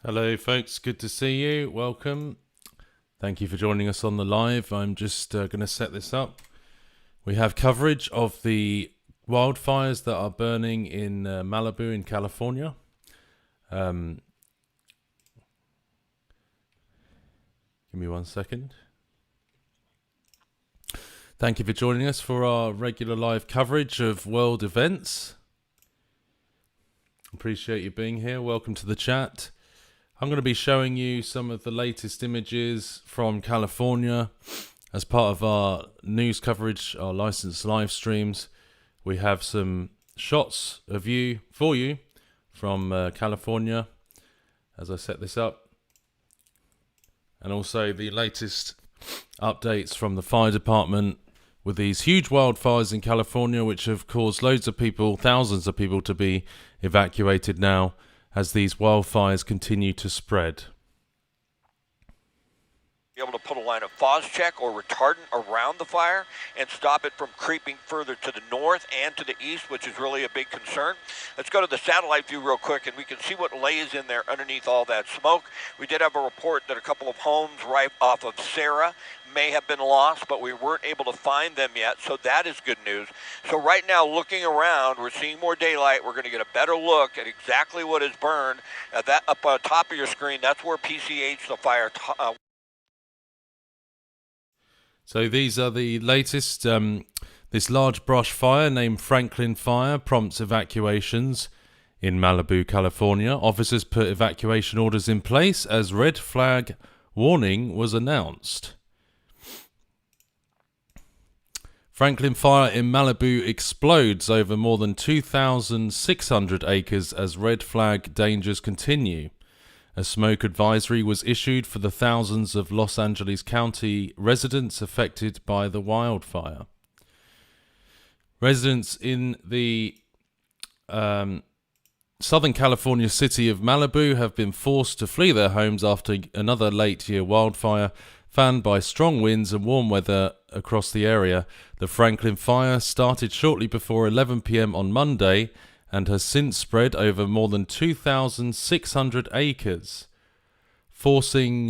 Hello folks, good to see you. Welcome. Thank you for joining us on the live. I'm just going to set this up. We have coverage of the wildfires that are burning in Malibu in California. Give me 1 second. Thank you for joining us for our regular live coverage of world events. Appreciate you being here. Welcome to the chat. I'm going to be showing you some of the latest images from California as part of our news coverage, our licensed live streams. We have some shots of you for you from California as I set this up, and also the latest updates from the fire department with these huge wildfires in California, which have caused loads of people, thousands of people, to be evacuated now as these wildfires continue to spread. Be able to put a line of fog check or retardant around the fire and stop it from creeping further to the north and to the east, which is really a big concern. Let's go to the satellite view real quick and we can see what lays in there underneath all that smoke. We did have a report that a couple of homes right off of Sarah may have been lost, but we weren't able to find them yet, so that is good news. So right now, looking around, we're seeing more daylight. We're going to get a better look at exactly what is burned. That up on top of your screen, that's where PCH, the fire. So these are the latest. This large brush fire named Franklin Fire prompts evacuations in Malibu, California. Officers put evacuation orders in place as red flag warning was announced. Franklin Fire in Malibu explodes over more than 2,600 acres as red flag dangers continue. A smoke advisory was issued for the thousands of Los Angeles County residents affected by the wildfire. Residents in the Southern California city of Malibu have been forced to flee their homes after another late-year wildfire fanned by strong winds and warm weather across the area. The Franklin Fire started shortly before 11 p.m. on Monday and has since spread over more than 2,600 acres, forcing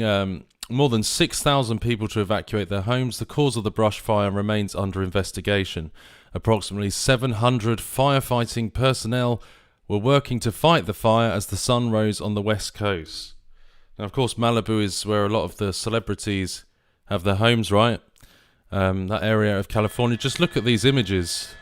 more than 6,000 people to evacuate their homes. The cause of the brush fire remains under investigation. Approximately 700 firefighting personnel were working to fight the fire as the sun rose on the west coast. Now, of course, Malibu is where a lot of the celebrities have their homes, right? That area of California. Just look at these images.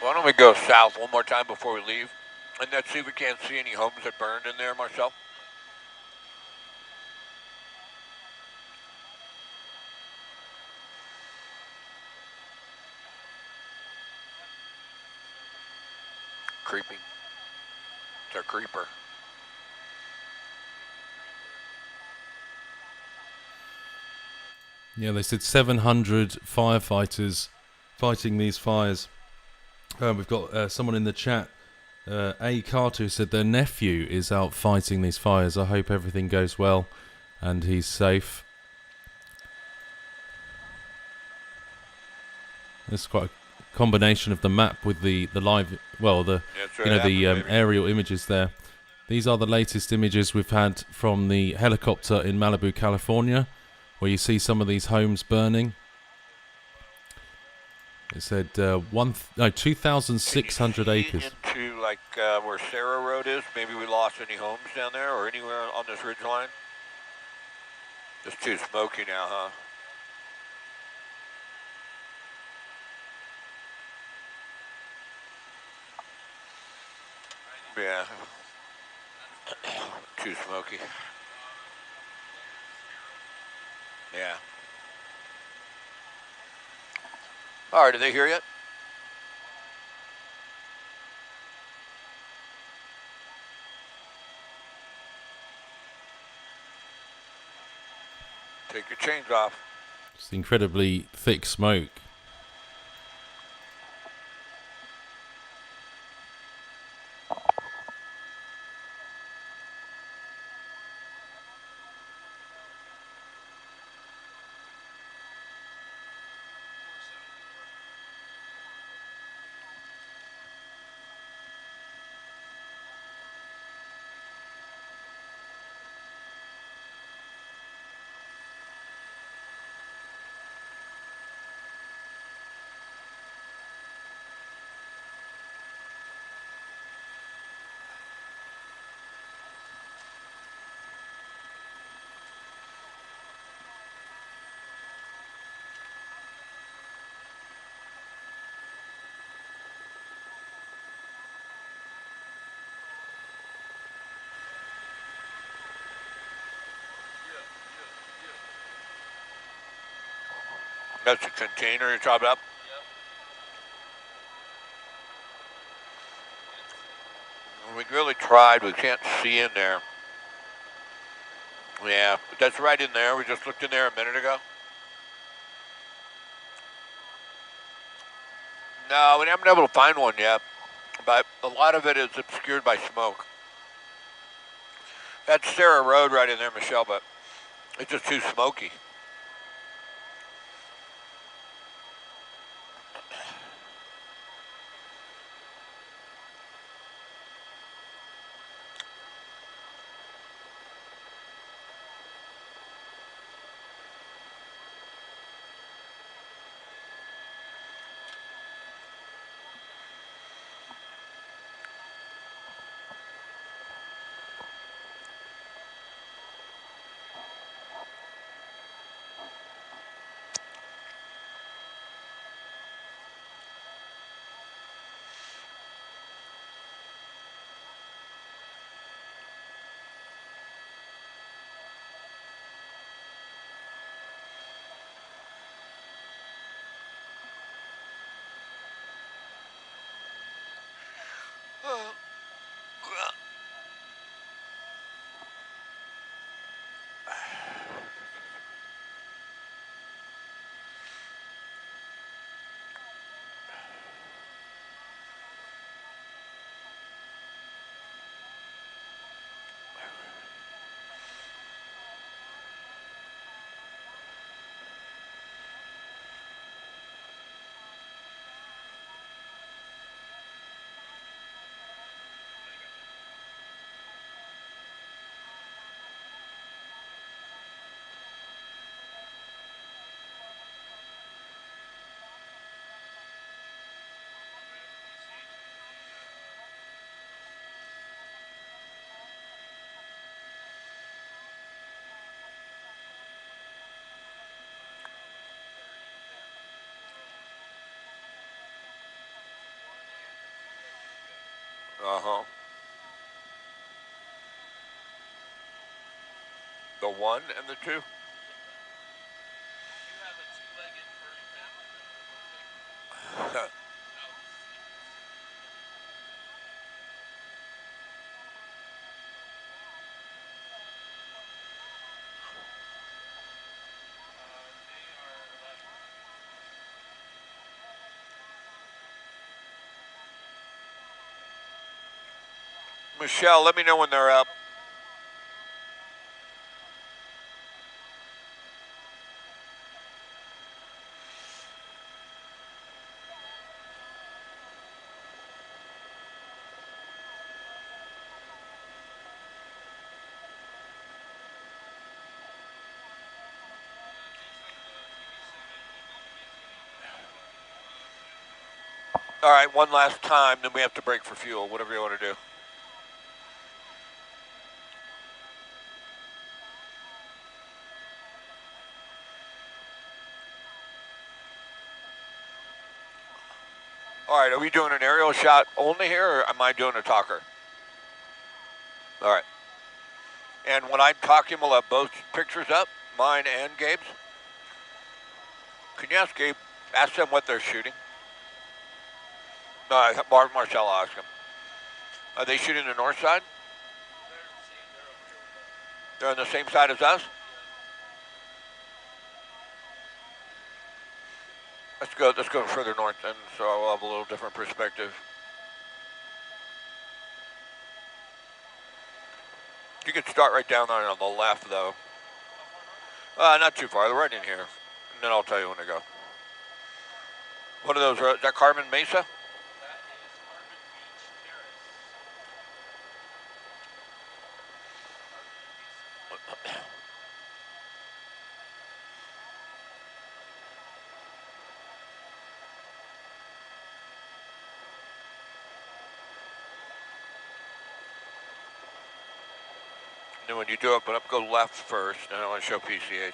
Why don't we go south one more time before we leave? And let's see if we can't see any homes that burned in there, Marcel. Creeping. It's our creeper. Yeah, they said 700 firefighters fighting these fires. We've got someone in the chat, A. Carter, who said their nephew is out fighting these fires. I hope everything goes well and he's safe. It's quite a combination of the map with the live, well, the aerial images there. These are the latest images we've had from the helicopter in Malibu, California, where you see some of these homes burning. It said 2,600 acres. Into like where Sarah Road is. Maybe we lost any homes down there or anywhere on this ridge line. It's too smoky now, huh? Yeah. Too smoky. Yeah. All right, are they here yet? Take your chains off. It's incredibly thick smoke. That's a container you're talking about? We really tried. We can't see in there. Yeah, but that's right in there. We just looked in there a minute ago. No, we haven't been able to find one yet, but a lot of it is obscured by smoke. That's Sarah Road right in there, Michelle, but it's just too smoky. Uh-huh. The 1 and the 2? Michelle, let me know when they're up. All right, one last time, then we have to break for fuel, whatever you want to do. All right, are we doing an aerial shot only here, or am I doing a talker? All right. And when I'm talking, we'll have both pictures up, mine and Gabe's? Can you ask Gabe? Ask them what they're shooting. No, Marcel asked him. Are they shooting the north side? They're on the same side as us? Let's go further north then, so I'll have a little different perspective. You can start right down there on the left, though. Not too far. They're right in here. And then I'll tell you when to go. What are those? Is that Carmen Mesa? And then when you do open up, go left first, and I want to show PCH.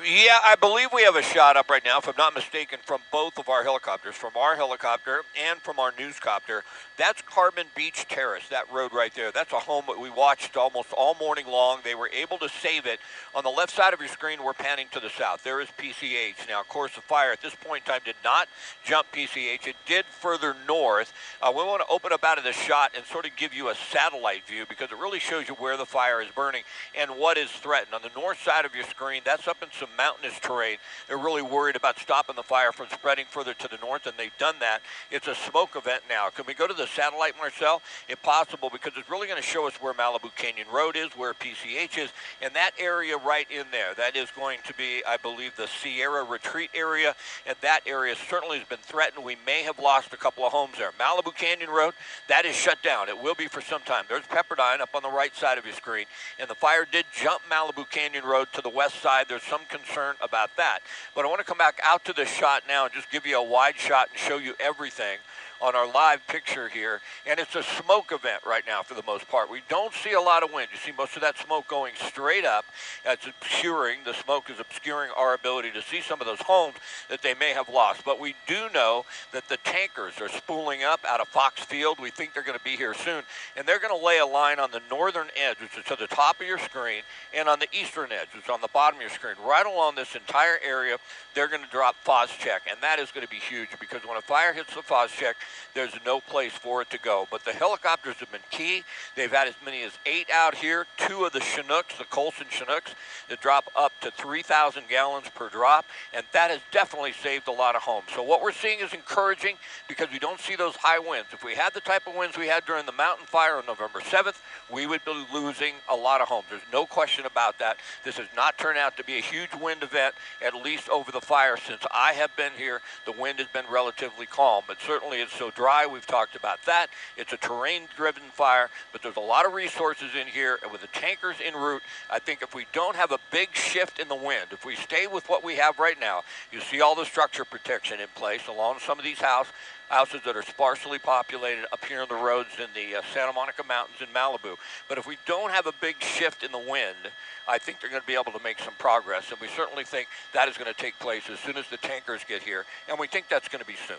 Yeah, I believe we have a shot up right now, if I'm not mistaken, from both of our helicopters, from our helicopter and from our newscopter. That's Carbon Beach Terrace, that road right there. That's a home that we watched almost all morning long. They were able to save it. On the left side of your screen, we're panning to the south. There is PCH. Now, of course, the fire at this point in time did not jump PCH. It did further north. We want to open up out of the shot and sort of give you a satellite view because it really shows you where the fire is burning and what is threatened. On the north side of your screen, that's up in some mountainous terrain. They're really worried about stopping the fire from spreading further to the north, and they've done that. It's a smoke event now. Can we go to the satellite, Marcel, if possible, because it's really going to show us where Malibu Canyon Road is, where PCH is, and that area right in there. That is going to be, I believe, the Sierra Retreat area, and that area certainly has been threatened. We may have lost a couple of homes there. Malibu Canyon Road, that is shut down. It will be for some time. There's Pepperdine up on the right side of your screen, and the fire did jump Malibu Canyon Road to the west side. There's some concern about that. But I want to come back out to this shot now and just give you a wide shot and show you everything on our live picture here, and it's a smoke event right now for the most part. We don't see a lot of wind. You see most of that smoke going straight up. It's obscuring, the smoke is obscuring our ability to see some of those homes that they may have lost. But we do know that the tankers are spooling up out of Fox Field. We think they're going to be here soon, and they're going to lay a line on the northern edge, which is to the top of your screen, and on the eastern edge, which is on the bottom of your screen. Right along this entire area, they're going to drop Phos-Chek, and that is going to be huge because when a fire hits the Phos-Chek, there's no place for it to go. But the helicopters have been key. They've had as many as 8 out here. 2 of the Chinooks, the Colson Chinooks, that drop up to 3,000 gallons per drop, and that has definitely saved a lot of homes. So what we're seeing is encouraging because we don't see those high winds. If we had the type of winds we had during the mountain fire on November 7th, we would be losing a lot of homes. There's no question about that. This has not turned out to be a huge wind event, at least over the fire since I have been here. The wind has been relatively calm, but certainly it's so dry. We've talked about that. It's a terrain-driven fire, but there's a lot of resources in here, and with the tankers en route, I think if we don't have a big shift in the wind, if we stay with what we have right now, you see all the structure protection in place along some of these houses that are sparsely populated up here on the roads in the Santa Monica Mountains in Malibu. But if we don't have a big shift in the wind, I think they're going to be able to make some progress, and we certainly think that is going to take place as soon as the tankers get here, and we think that's going to be soon.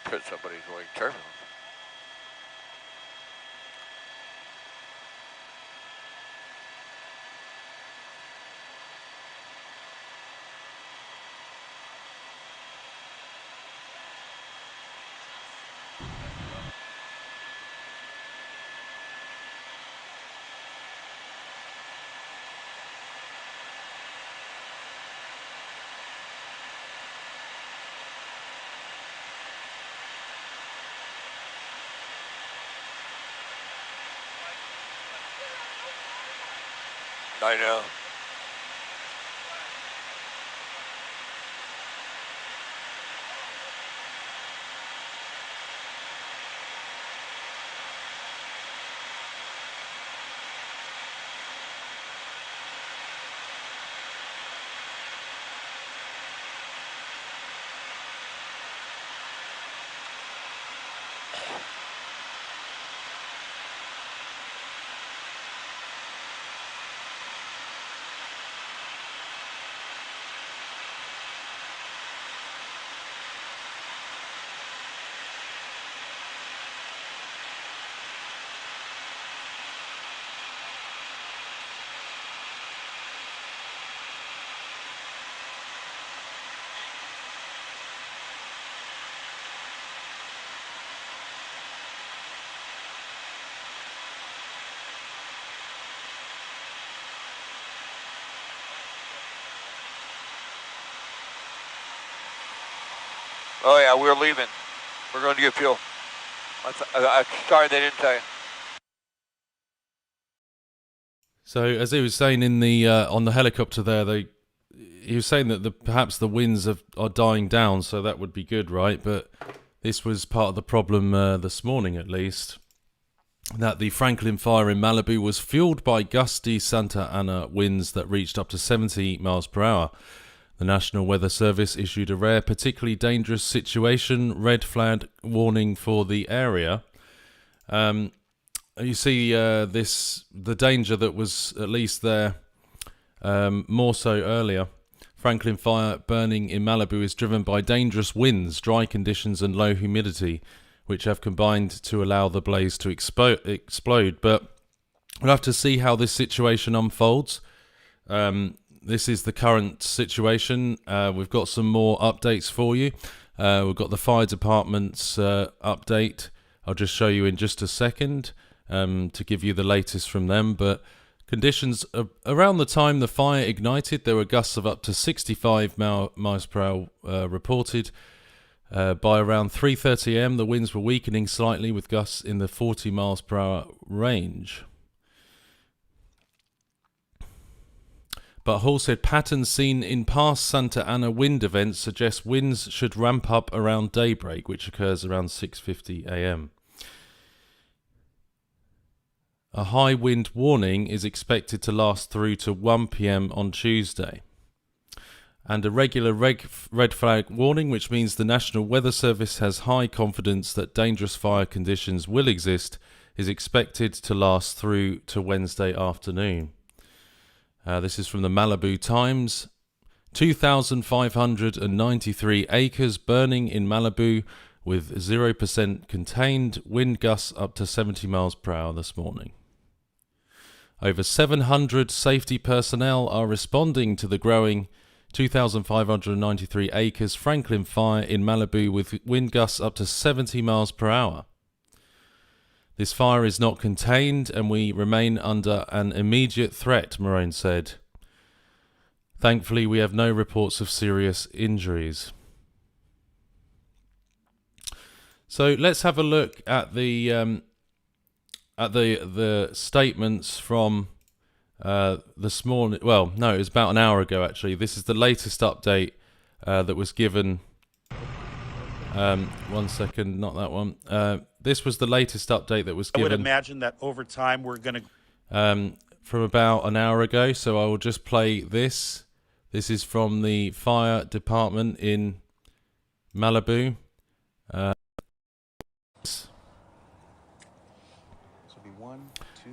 Put somebody's going terminal. I know. Oh yeah, we're leaving. We're going to get fuel. I'm sorry they didn't tell you. So, as he was saying in the on the helicopter there, he was saying that perhaps the winds are dying down, so that would be good, right? But this was part of the problem this morning, at least, that the Franklin fire in Malibu was fueled by gusty Santa Ana winds that reached up to 70 miles per hour. The National Weather Service issued a rare, particularly dangerous situation red flag warning for the area. You see the danger that was at least there more so earlier. Franklin fire burning in Malibu is driven by dangerous winds, dry conditions and low humidity, which have combined to allow the blaze to explode. But we'll have to see how this situation unfolds. This is the current situation. We've got some more updates for you. We've got the fire department's update. I'll just show you in just a second to give you the latest from them. But conditions around the time the fire ignited, there were gusts of up to 65 miles per hour reported. By around 3:30 a.m., the winds were weakening slightly with gusts in the 40 miles per hour range. But Hall said patterns seen in past Santa Ana wind events suggest winds should ramp up around daybreak, which occurs around 6:50 a.m. A high wind warning is expected to last through to 1 p.m. on Tuesday. And a regular red flag warning, which means the National Weather Service has high confidence that dangerous fire conditions will exist, is expected to last through to Wednesday afternoon. This is from the Malibu Times. 2,593 acres burning in Malibu with 0% contained, wind gusts up to 70 miles per hour this morning. Over 700 safety personnel are responding to the growing 2,593 acres Franklin fire in Malibu with wind gusts up to 70 miles per hour. This fire is not contained and we remain under an immediate threat, Morone said. Thankfully, we have no reports of serious injuries. So let's have a look at the statements from this morning. Well, no, it was about an hour ago actually. This is the latest update that was given. 1 second, not that one. This was the latest update that was given. I would imagine that over time we're going to... from about an hour ago, so I will just play this. This is from the fire department in Malibu.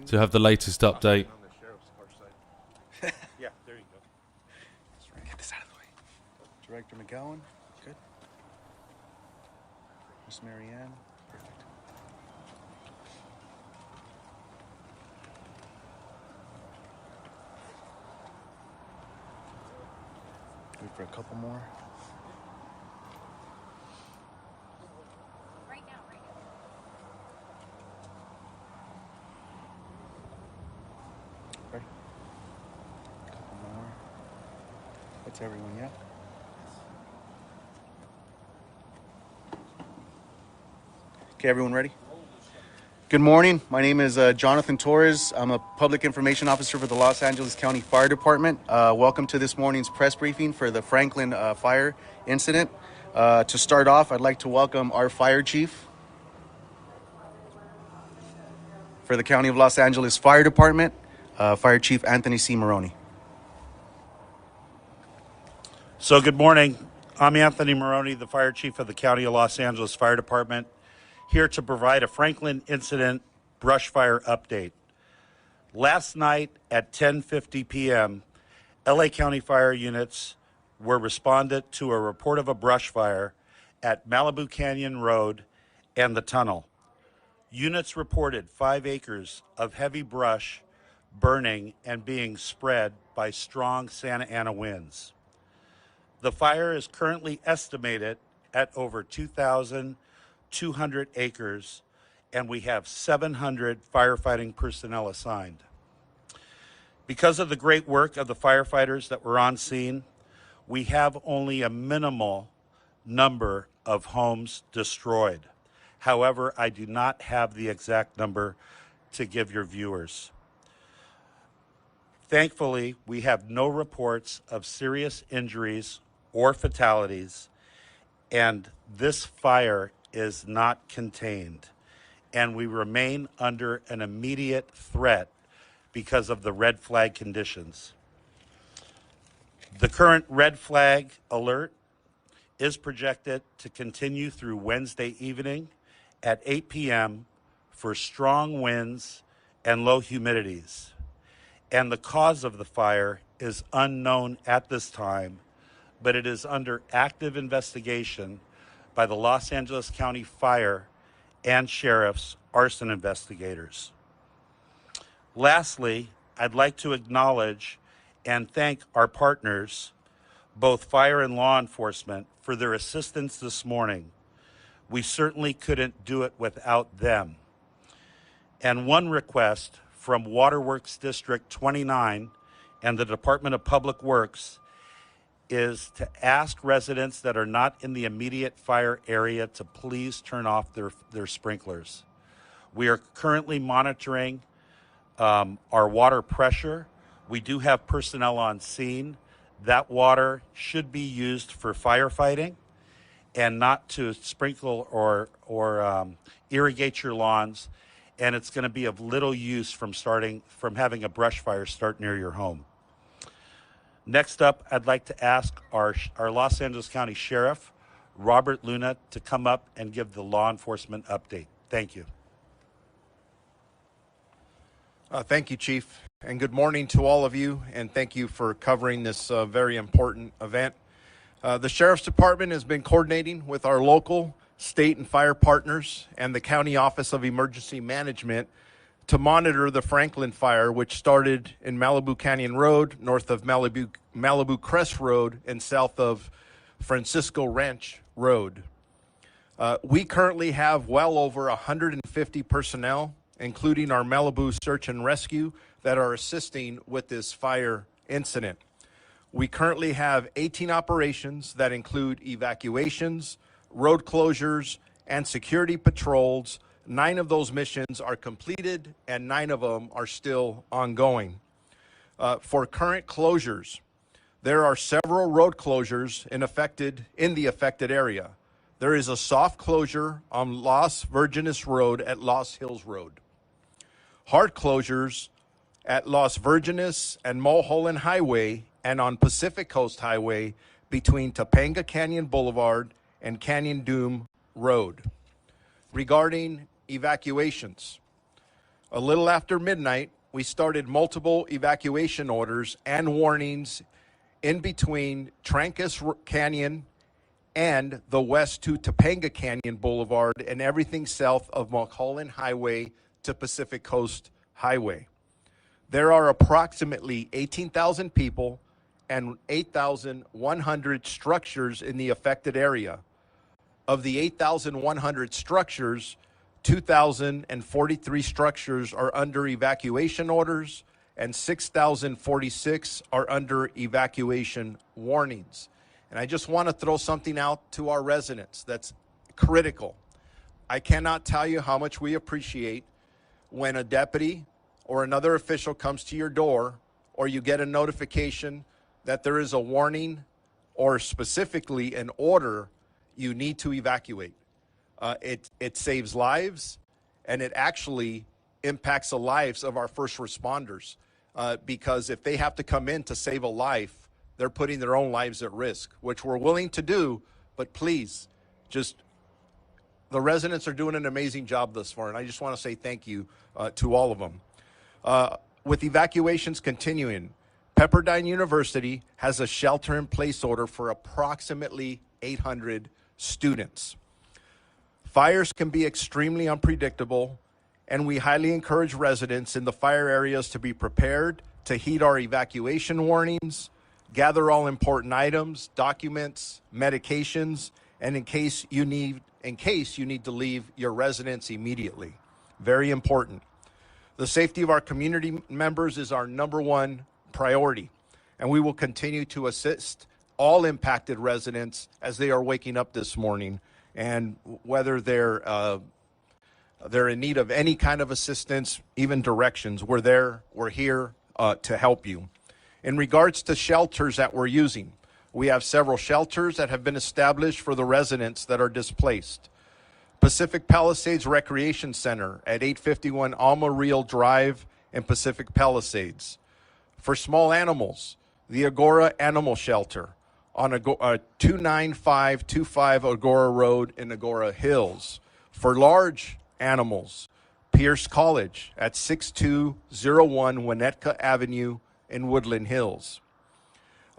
To have the latest update. Yeah, there you go. That's right. Get this out of the way. Director McGowan, good. Miss Marianne, perfect. Wait for a couple more. That's everyone, yeah? Okay, everyone ready? Good morning. My name is Jonathan Torres. I'm a public information officer for the Los Angeles County Fire Department. Welcome to this morning's press briefing for the Franklin fire incident. To start off, I'd like to welcome our fire chief for the County of Los Angeles Fire Department, Fire Chief Anthony C. Maroney. So good morning. I'm Anthony Maroney, the Fire Chief of the County of Los Angeles Fire Department, here to provide a Franklin incident brush fire update. Last night at 10:50 p.m., LA County fire units were responded to a report of a brush fire at Malibu Canyon Road and the tunnel. Units reported 5 acres of heavy brush burning and being spread by strong Santa Ana winds. The fire is currently estimated at over 2,200 acres, and we have 700 firefighting personnel assigned. Because of the great work of the firefighters that were on scene, we have only a minimal number of homes destroyed. However, I do not have the exact number to give your viewers. Thankfully, we have no reports of serious injuries or fatalities, and this fire is not contained, and we remain under an immediate threat because of the red flag conditions. The current red flag alert is projected to continue through Wednesday evening at 8 p.m. for strong winds and low humidities. And the cause of the fire is unknown at this time, but it is under active investigation by the Los Angeles County Fire and Sheriff's arson investigators. Lastly, I'd like to acknowledge and thank our partners, both fire and law enforcement, for their assistance this morning. We certainly couldn't do it without them. And one request from Waterworks District 29 and the Department of Public Works is to ask residents that are not in the immediate fire area to please turn off their sprinklers. We are currently monitoring our water pressure. We do have personnel on scene. That water should be used for firefighting and not to sprinkle or irrigate your lawns. And it's going to be of little use from having a brush fire start near your home. Next up, I'd like to ask our Los Angeles County Sheriff, Robert Luna, to come up and give the law enforcement update. Thank you. Thank you, Chief, and good morning to all of you, and thank you for covering this very important event. The Sheriff's Department has been coordinating with our local, state, and fire partners and the County Office of Emergency Management to monitor the Franklin Fire, which started in Malibu Canyon Road, north of Malibu Crest Road, and south of Francisco Ranch Road. We currently have well over 150 personnel, including our Malibu Search and Rescue, that are assisting with this fire incident. We currently have 18 operations that include evacuations, road closures, and security patrols. 9 of those missions are completed, and 9 of them are still ongoing. For current closures, there are several road closures in the affected area. There is a soft closure on Las Virgenes Road at Lost Hills Road. Hard closures at Las Virgenes and Mulholland Highway and on Pacific Coast Highway between Topanga Canyon Boulevard and Canyon Doom Road. Regarding evacuations, a little after midnight, we started multiple evacuation orders and warnings in between Trancas Canyon and the west to Topanga Canyon Boulevard and everything south of Mulholland Highway to Pacific Coast Highway. There are approximately 18,000 people and 8,100 structures in the affected area. Of the 8,100 structures, 2,043 structures are under evacuation orders and 6,046 are under evacuation warnings. And I just want to throw something out to our residents that's critical. I cannot tell you how much we appreciate when a deputy or another official comes to your door, or you get a notification that there is a warning or specifically an order you need to evacuate. It saves lives, and it actually impacts the lives of our first responders, because if they have to come in to save a life, they're putting their own lives at risk, which we're willing to do, but please, the residents are doing an amazing job thus far, and I just want to say thank you to all of them. With evacuations continuing, Pepperdine University has a shelter-in-place order for approximately 800 students. Fires can be extremely unpredictable, and we highly encourage residents in the fire areas to be prepared to heed our evacuation warnings, gather all important items, documents, medications, and in case you need to leave your residence immediately. Very important. The safety of our community members is our number one priority, and we will continue to assist all impacted residents as they are waking up this morning, and whether they're in need of any kind of assistance, even directions, we're here to help you. In regards to shelters that we're using, we have several shelters that have been established for the residents that are displaced. Pacific Palisades Recreation Center at 851 Alma Real Drive in Pacific Palisades. For small animals, the Agora Animal Shelter on 29525 Agora Road in Agora Hills. For large animals, Pierce College at 6201 Winnetka Avenue in Woodland Hills.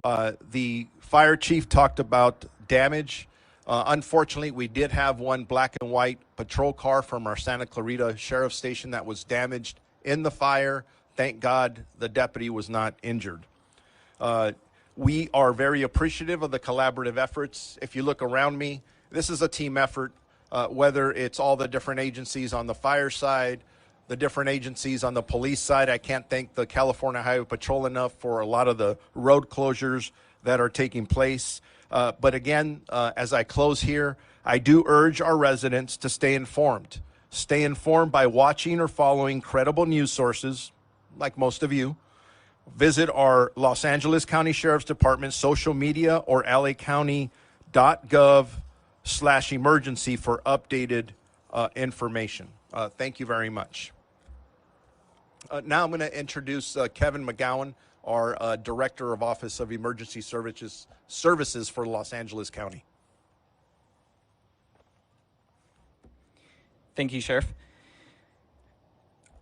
The fire chief talked about damage. Unfortunately, we did have one black and white patrol car from our Santa Clarita Sheriff's Station that was damaged in the fire. Thank God the deputy was not injured. We are very appreciative of the collaborative efforts. If you look around me, this is a team effort, whether it's all the different agencies on the fire side, the different agencies on the police side. I can't thank the California Highway Patrol enough for a lot of the road closures that are taking place. But again, as I close here, I do urge our residents to stay informed. Stay informed by watching or following credible news sources, like most of you. Visit our Los Angeles County Sheriff's Department social media or lacounty.gov/emergency for updated information. Thank you very much. Now I'm going to introduce Kevin McGowan, our Director of Office of Emergency Services for Los Angeles County. Thank you, Sheriff.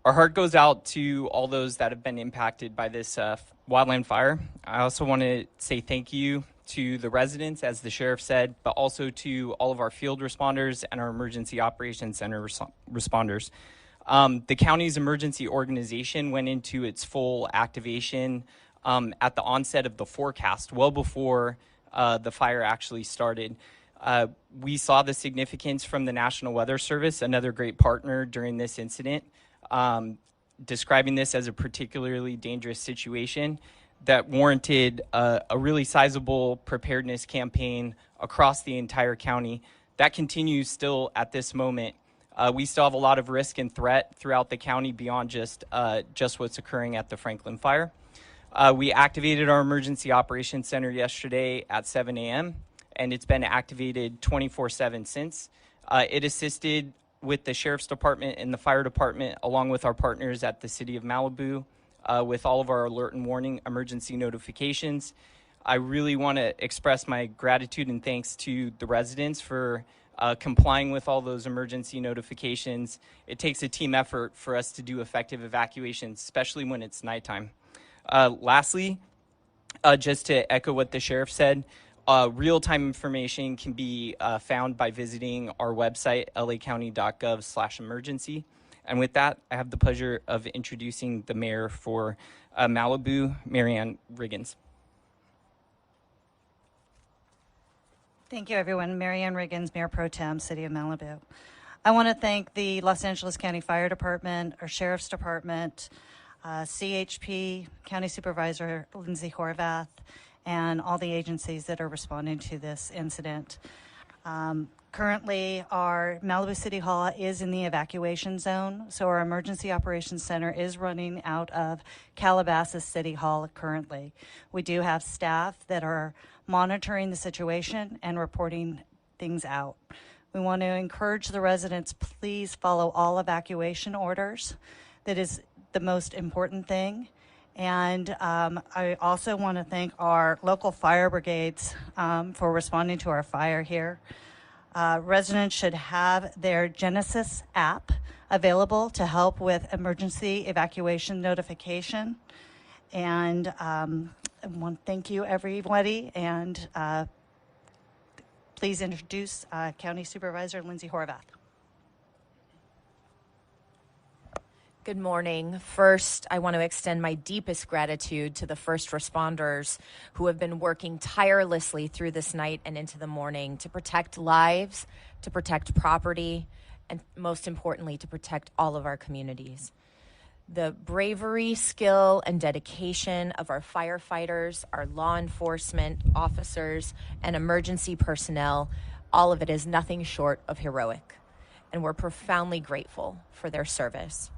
Our heart goes out to all those that have been impacted by this wildland fire. I also want to say thank you to the residents, as the sheriff said, but also to all of our field responders and our emergency operations center responders. The county's emergency organization went into its full activation at the onset of the forecast, well before the fire actually started. We saw the significance from the National Weather Service, another great partner during this incident, describing this as a particularly dangerous situation that warranted a really sizable preparedness campaign across the entire county. That continues still at this moment. We still have a lot of risk and threat throughout the county beyond just what's occurring at the Franklin Fire. We activated our Emergency Operations Center yesterday at 7 a.m., and it's been activated 24/7 since. It assisted with the Sheriff's Department and the Fire Department, along with our partners at the City of Malibu, with all of our alert and warning emergency notifications. I really want to express my gratitude and thanks to the residents for complying with all those emergency notifications. It takes a team effort for us to do effective evacuations, especially when it's nighttime. Lastly, just to echo what the sheriff said, real-time information can be found by visiting our website, lacounty.gov/emergency. And with that, I have the pleasure of introducing the mayor for Malibu, Marianne Riggins. Thank you, everyone. Marianne Riggins, Mayor Pro Tem, City of Malibu. I want to thank the Los Angeles County Fire Department, our Sheriff's Department, CHP, County Supervisor Lindsay Horvath, and all the agencies that are responding to this incident. Currently, our Malibu City Hall is in the evacuation zone, so our Emergency Operations Center is running out of Calabasas City Hall currently. We do have staff that are monitoring the situation and reporting things out. We want to encourage the residents, please follow all evacuation orders. That is the most important thing. And I also want to thank our local fire brigades for responding to our fire here. Residents should have their Genesis app available to help with emergency evacuation notification. And I want to thank you, everybody, and please introduce County Supervisor Lindsay Horvath. Good morning. First, I want to extend my deepest gratitude to the first responders who have been working tirelessly through this night and into the morning to protect lives, to protect property, and most importantly, to protect all of our communities. The bravery, skill, and dedication of our firefighters, our law enforcement officers, and emergency personnel, all of it is nothing short of heroic. And we're profoundly grateful for their service.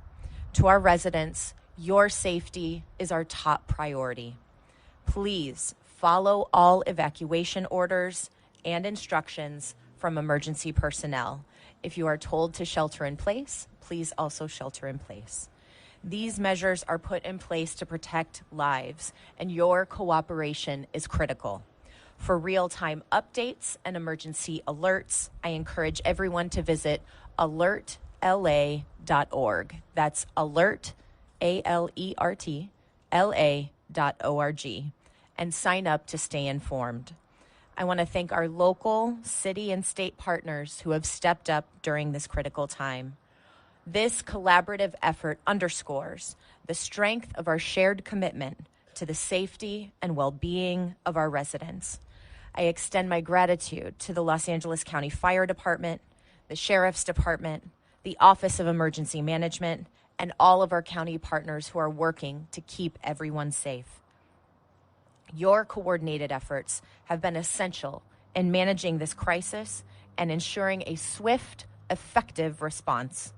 To our residents, your safety is our top priority. Please follow all evacuation orders and instructions from emergency personnel. If you are told to shelter in place, please also shelter in place. These measures are put in place to protect lives, and your cooperation is critical. For real-time updates and emergency alerts, I encourage everyone to visit alertla.org. That's alert, A-L-E-R-T, L-A.org, and sign up to stay informed. I want to thank our local, city, and state partners who have stepped up during this critical time. This collaborative effort underscores the strength of our shared commitment to the safety and well-being of our residents. I extend my gratitude to the Los Angeles County Fire Department, the Sheriff's Department, the Office of Emergency Management, and all of our county partners who are working to keep everyone safe. Your coordinated efforts have been essential in managing this crisis and ensuring a swift, effective response.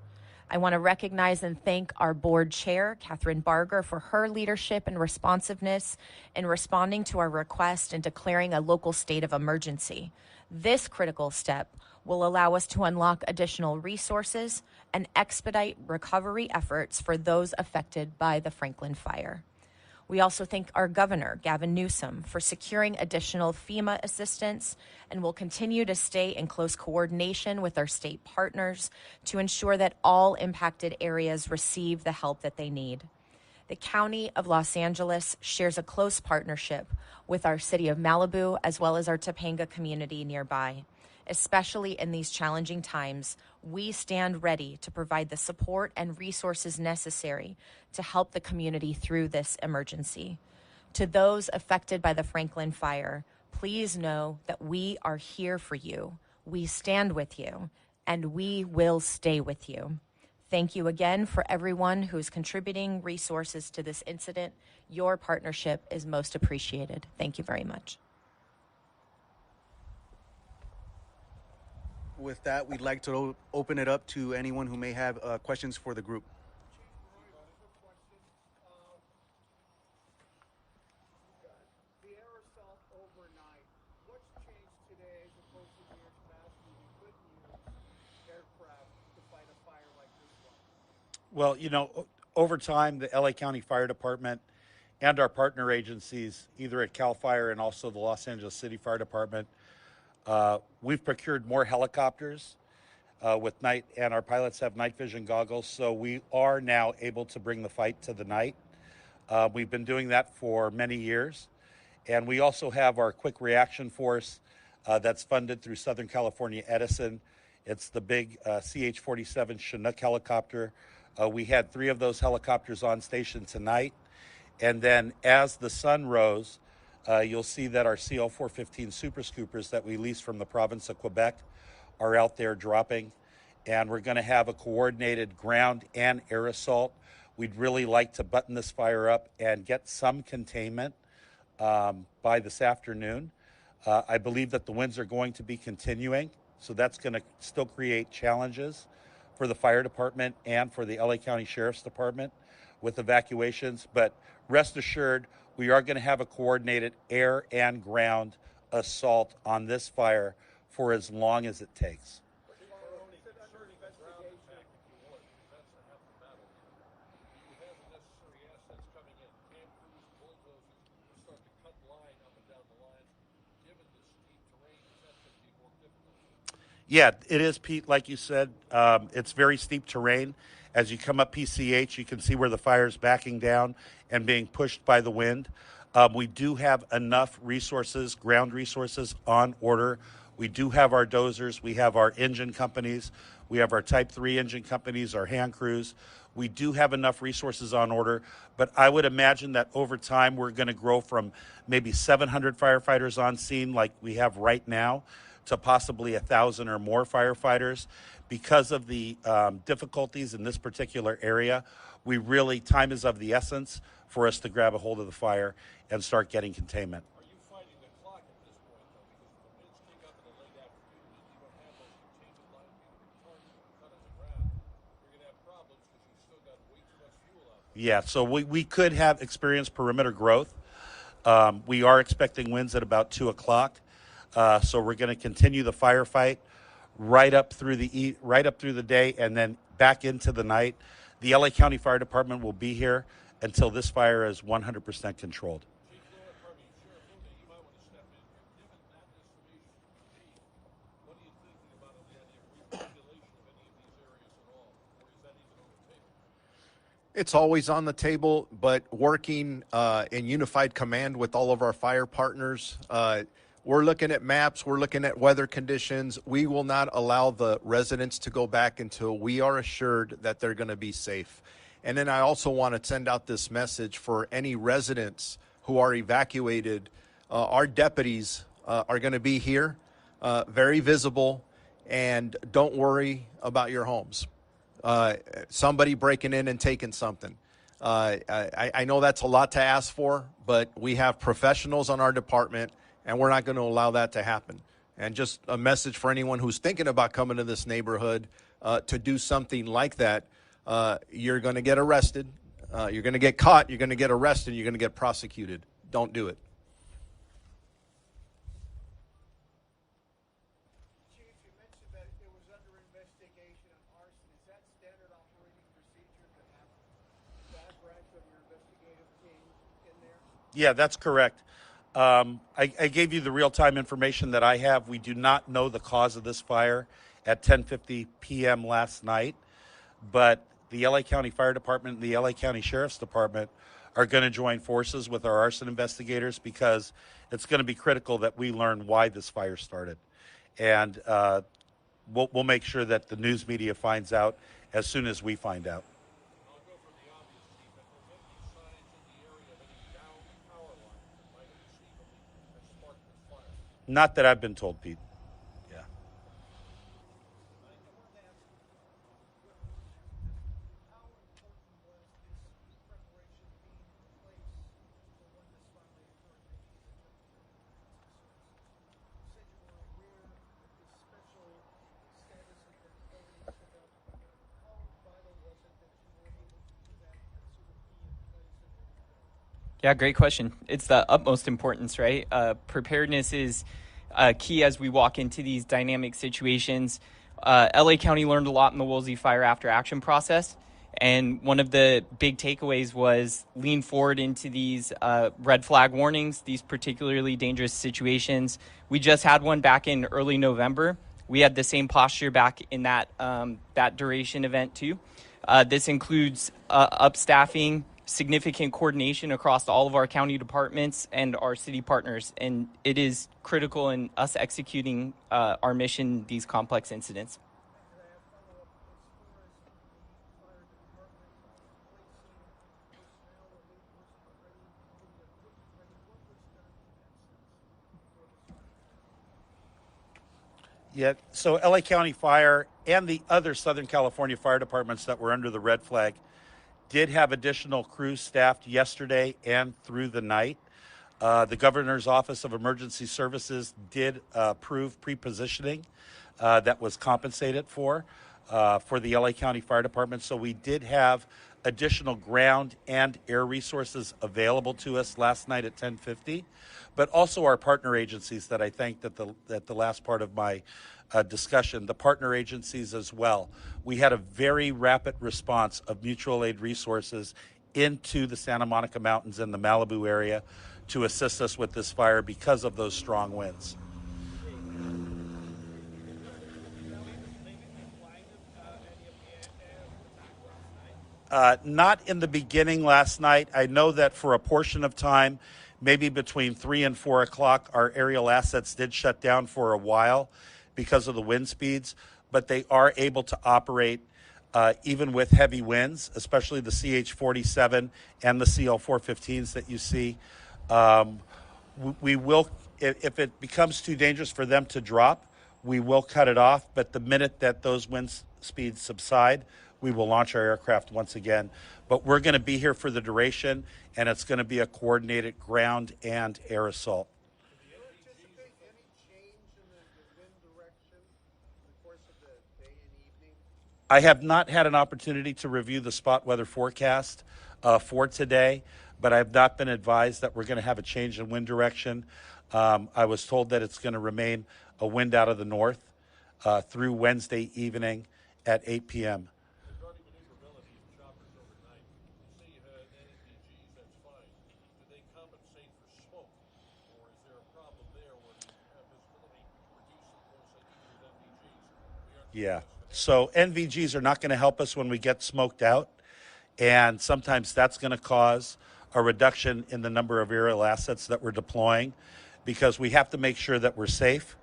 I want to recognize and thank our board chair, Catherine Barger, for her leadership and responsiveness in responding to our request and declaring a local state of emergency. This critical step will allow us to unlock additional resources and expedite recovery efforts for those affected by the Franklin Fire. We also thank our governor, Gavin Newsom, for securing additional FEMA assistance, and will continue to stay in close coordination with our state partners to ensure that all impacted areas receive the help that they need. The County of Los Angeles shares a close partnership with our city of Malibu as well as our Topanga community nearby. Especially in these challenging times, we stand ready to provide the support and resources necessary to help the community through this emergency. To those affected by the Franklin Fire, please know that we are here for you. We stand with you, and we will stay with you. Thank you again for everyone who's contributing resources to this incident. Your partnership is most appreciated. Thank you very much. With that, we'd like to open it up to anyone who may have questions for the group. The air assault overnight, what's changed today as opposed to years past when we couldn't use aircraft to fight a fire like this one? Well, you know, over time, the LA County Fire Department and our partner agencies, either at CAL FIRE and also the Los Angeles City Fire Department, we've procured more helicopters with night, and our pilots have night vision goggles, so we are now able to bring the fight to the night. We've been doing that for many years, and we also have our quick reaction force that's funded through Southern California Edison. It's the big CH-47 Chinook helicopter. We had 3 of those helicopters on station tonight, and then as the sun rose, you'll see that our CL-415 Super Scoopers that we leased from the province of Quebec are out there dropping, and we're going to have a coordinated ground and air assault. We'd really like to button this fire up and get some containment by this afternoon. I believe that the winds are going to be continuing, so that's going to still create challenges for the fire department and for the LA County Sheriff's Department with evacuations, but rest assured, we are going to have a coordinated air and ground assault on this fire for as long as it takes. Yeah, it is, Pete, like you said. It's very steep terrain. As you come up PCH, you can see where the fire is backing down and being pushed by the wind. We do have enough resources, ground resources on order. We do have our dozers. We have our engine companies. We have our Type 3 engine companies, our hand crews. We do have enough resources on order, but I would imagine that over time we're going to grow from maybe 700 firefighters on scene like we have right now to possibly 1,000 or more firefighters. Because of the difficulties in this particular area, time is of the essence for us to grab a hold of the fire and start getting containment. Are you fighting the clock at this point, though? Because if the winds kick up in the late afternoon and you don't have those containment lines being retarded or cut on the ground, you're going to have problems because you've still got way too much fuel out there. Yeah, so we could have experienced perimeter growth. We are expecting winds at about 2 o'clock. So we're going to continue the firefight right up through the day and then back into the night. The LA County Fire Department will be here until this fire is 100% controlled. It's always on the table, but working in unified command with all of our fire partners, we're looking at maps, we're looking at weather conditions. We will not allow the residents to go back until we are assured that they're going to be safe. And then I also want to send out this message for any residents who are evacuated. Our deputies are going to be here, very visible, and don't worry about your homes. Somebody breaking in and taking something. I know that's a lot to ask for, but we have professionals on our department, and we're not going to allow that to happen. And just a message for anyone who's thinking about coming to this neighborhood to do something like that. You're going to get arrested. You're going to get caught. You're going to get arrested. You're going to get prosecuted. Don't do it. Chief, you mentioned that it was under investigation on arson. Is that standard operating procedure to have that branch of your investigative team in there? Yeah, that's correct. I gave you the real-time information that I have. We do not know the cause of this fire at 10:50 p.m. last night, but the LA County Fire Department and the LA County Sheriff's Department are going to join forces with our arson investigators because it's going to be critical that we learn why this fire started. And we'll make sure that the news media finds out as soon as we find out. I'll go for the obvious, Chief. Have there been any signs in the area of any downed power lines that might have conceivably sparked this fire? Not that I've been told, Pete. Yeah. How important was this preparation being in place for when this fire occurred? You said you were aware that this special status had been already set up. How vital was it that you were able to do that and sort of be in place and ready to go? Yeah, great question. It's the utmost importance, right? Preparedness is key as we walk into these dynamic situations. LA County learned a lot in the Woolsey Fire after action process. And one of the big takeaways was lean forward into these red flag warnings, these particularly dangerous situations. We just had one back in early November. We had the same posture back in that duration event too. This includes upstaffing, significant coordination across all of our county departments and our city partners. And it is critical in us executing our mission, these complex incidents. Yeah, so LA County Fire and the other Southern California fire departments that were under the red flag did have additional crews staffed yesterday and through the night. The Governor's Office of Emergency Services did approve pre-positioning that was compensated for the LA County Fire Department. So we did have additional ground and air resources available to us last night at 10:50, but also our partner agencies that I thanked at the last part of my discussion, the partner agencies as well. We had a very rapid response of mutual aid resources into the Santa Monica Mountains and the Malibu area to assist us with this fire because of those strong winds. Not in the beginning last night. I know that for a portion of time, maybe between 3 and 4 o'clock, our aerial assets did shut down for a while because of the wind speeds, but they are able to operate even with heavy winds, especially the CH-47 and the CL-415s that you see. We will, if it becomes too dangerous for them to drop, we will cut it off, but the minute that those wind speeds subside, we will launch our aircraft once again. But we're going to be here for the duration, and it's going to be a coordinated ground and air assault. Do you anticipate any change in the wind direction in the course of the day and evening? I have not had an opportunity to review the spot weather forecast for today, but I have not been advised that we're going to have a change in wind direction. I was told that it's going to remain a wind out of the north through Wednesday evening at 8 p.m. Regarding maneuverability of choppers overnight, you say you had NVGs, that's fine. Do they compensate for smoke? Or is there a problem there where you have visibility reduced, of course, like you do with NVGs? Yeah. So NVGs are not going to help us when we get smoked out. And sometimes that's going to cause a reduction in the number of aerial assets that we're deploying because we have to make sure that we're safe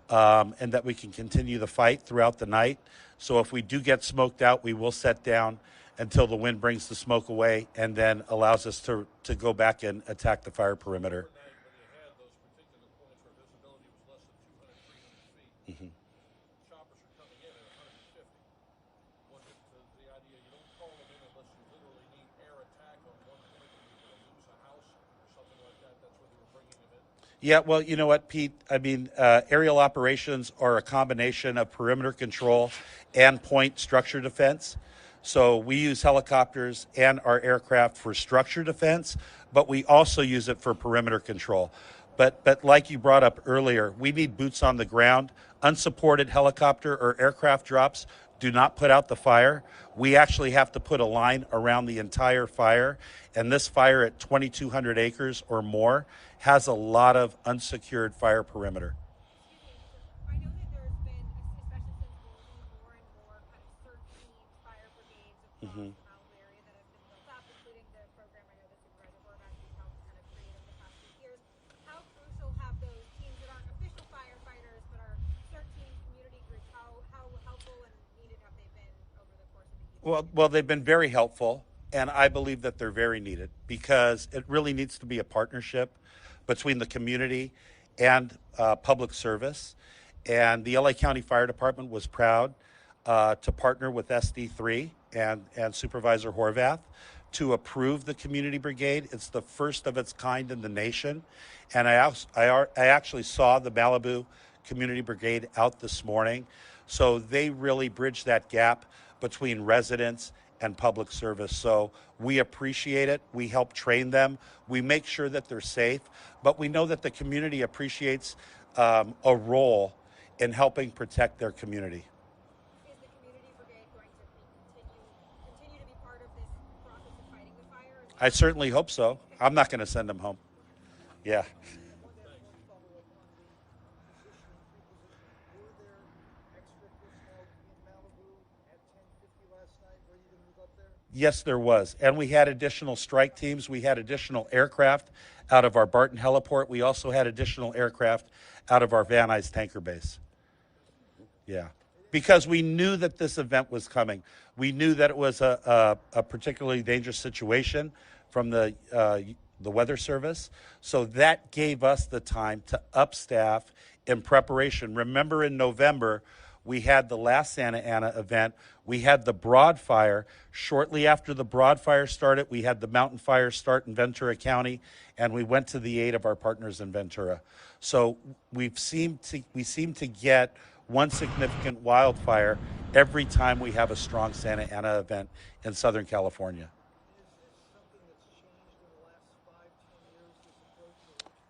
and that we can continue the fight throughout the night. So if we do get smoked out, we will set down until the wind brings the smoke away and then allows us to go back and attack the fire perimeter. When you had those particular points where visibility was less than 200, 300 feet, choppers are coming in at 150. Was it the idea you don't call them in unless you literally need air attack on one point and you're going to lose a house or something like that? That's where they were bringing them in? Yeah, well, you know what, Pete? I mean, aerial operations are a combination of perimeter control and point structure defense. So we use helicopters and our aircraft for structure defense, but we also use it for perimeter control. But like you brought up earlier, we need boots on the ground. Unsupported helicopter or aircraft drops do not put out the fire. We actually have to put a line around the entire fire. And this fire at 2,200 acres or more has a lot of unsecured fire perimeter. I know that there's been, especially since building more and more kind of search teams, fire brigades across the Malibu area that have been built up, including the program I know the Supervisor Horvath has helped kind of create over the past few years. How crucial have those teams that aren't official firefighters but are search teams, community groups, how helpful and needed have they been over the course of the year? Well, they've been very helpful, and I believe that they're very needed because it really needs to be a partnership between the community and public service. And the LA County Fire Department was proud to partner with SD3 and Supervisor Horvath to approve the community brigade. It's the first of its kind in the nation. And I actually saw the Malibu Community Brigade out this morning. So they really bridge that gap between residents and public service. So we appreciate it. We help train them. We make sure that they're safe. But we know that the community appreciates a role in helping protect their community. Is the community brigade going to continue to be part of this process of fighting the fire? I certainly hope so. I'm not going to send them home. Yeah. Were there extra personnel in Malibu at 10:50 last night ready to move up there? Yes, there was. And we had additional strike teams. We had additional aircraft out of our Barton heliport. We also had additional aircraft out of our Van Nuys tanker base. Yeah. Because we knew that this event was coming. We knew that it was a particularly dangerous situation from the Weather Service. So that gave us the time to upstaff in preparation. Remember in November, we had the last Santa Ana event. We had the Broad Fire. Shortly after the Broad Fire started, we had the Mountain Fire start in Ventura County, and we went to the aid of our partners in Ventura. So we seem to get one significant wildfire every time we have a strong Santa Ana event in Southern California. Is this something that's changed in the last 5-10 years,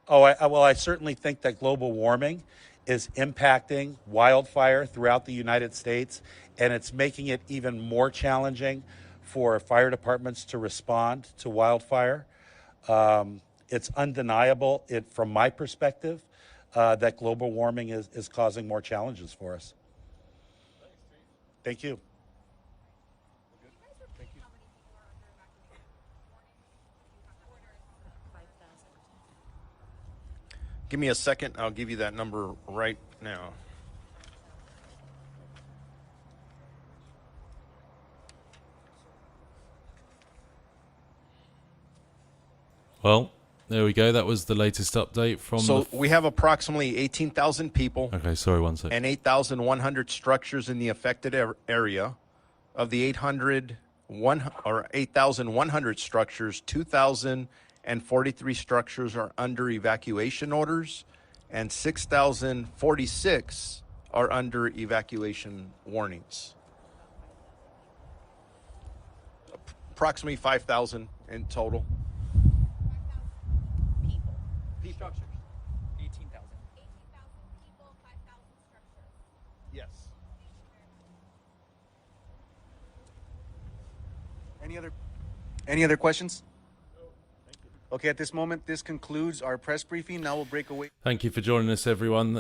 this approach? Well, I certainly think that global warming is impacting wildfire throughout the United States, and it's making it even more challenging for fire departments to respond to wildfire. It's undeniable, from my perspective, that global warming is causing more challenges for us. Thank you. Give me a second. I'll give you that number right now. Well, there we go. That was the latest update from So we have approximately 18,000 people Okay, sorry, one sec. and 8,100 structures in the affected area. Of the 8,100 structures, 2,043 structures are under evacuation orders, and 6,046 are under evacuation warnings. Approximately 5,000 in total. Structures. 18,000. 18,000 people, 5,000 structures. Yes. Any other questions? Okay, at this moment, this concludes our press briefing. Now we'll break away. Thank you for joining us, everyone,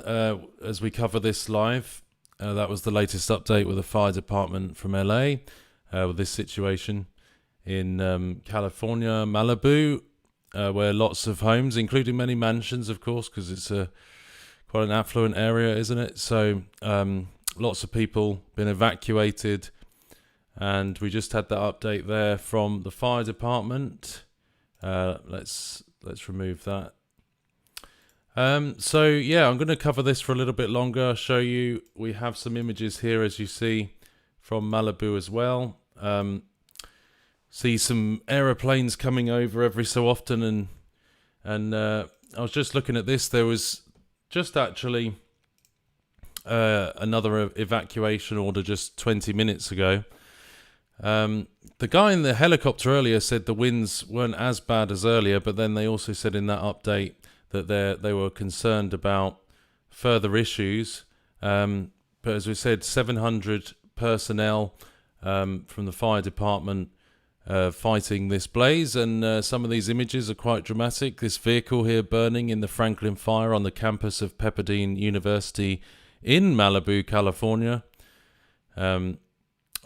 as we cover this live. That was the latest update with the fire department from LA with this situation in California, Malibu, where lots of homes, including many mansions, of course, because it's quite an affluent area, isn't it? So lots of people been evacuated, and we just had that update there from the fire department. Let's remove that. So yeah, I'm going to cover this for a little bit longer. I'll show you. We have some images here, as you see, from Malibu as well. See some aeroplanes coming over every so often, and I was just looking at this. There was just actually another evacuation order just 20 minutes ago. The guy in the helicopter earlier said the winds weren't as bad as earlier, but then they also said in that update that they were concerned about further issues. But as we said, 700 personnel from the fire department fighting this blaze, and some of these images are quite dramatic. This vehicle here burning in the Franklin Fire on the campus of Pepperdine University in Malibu, California.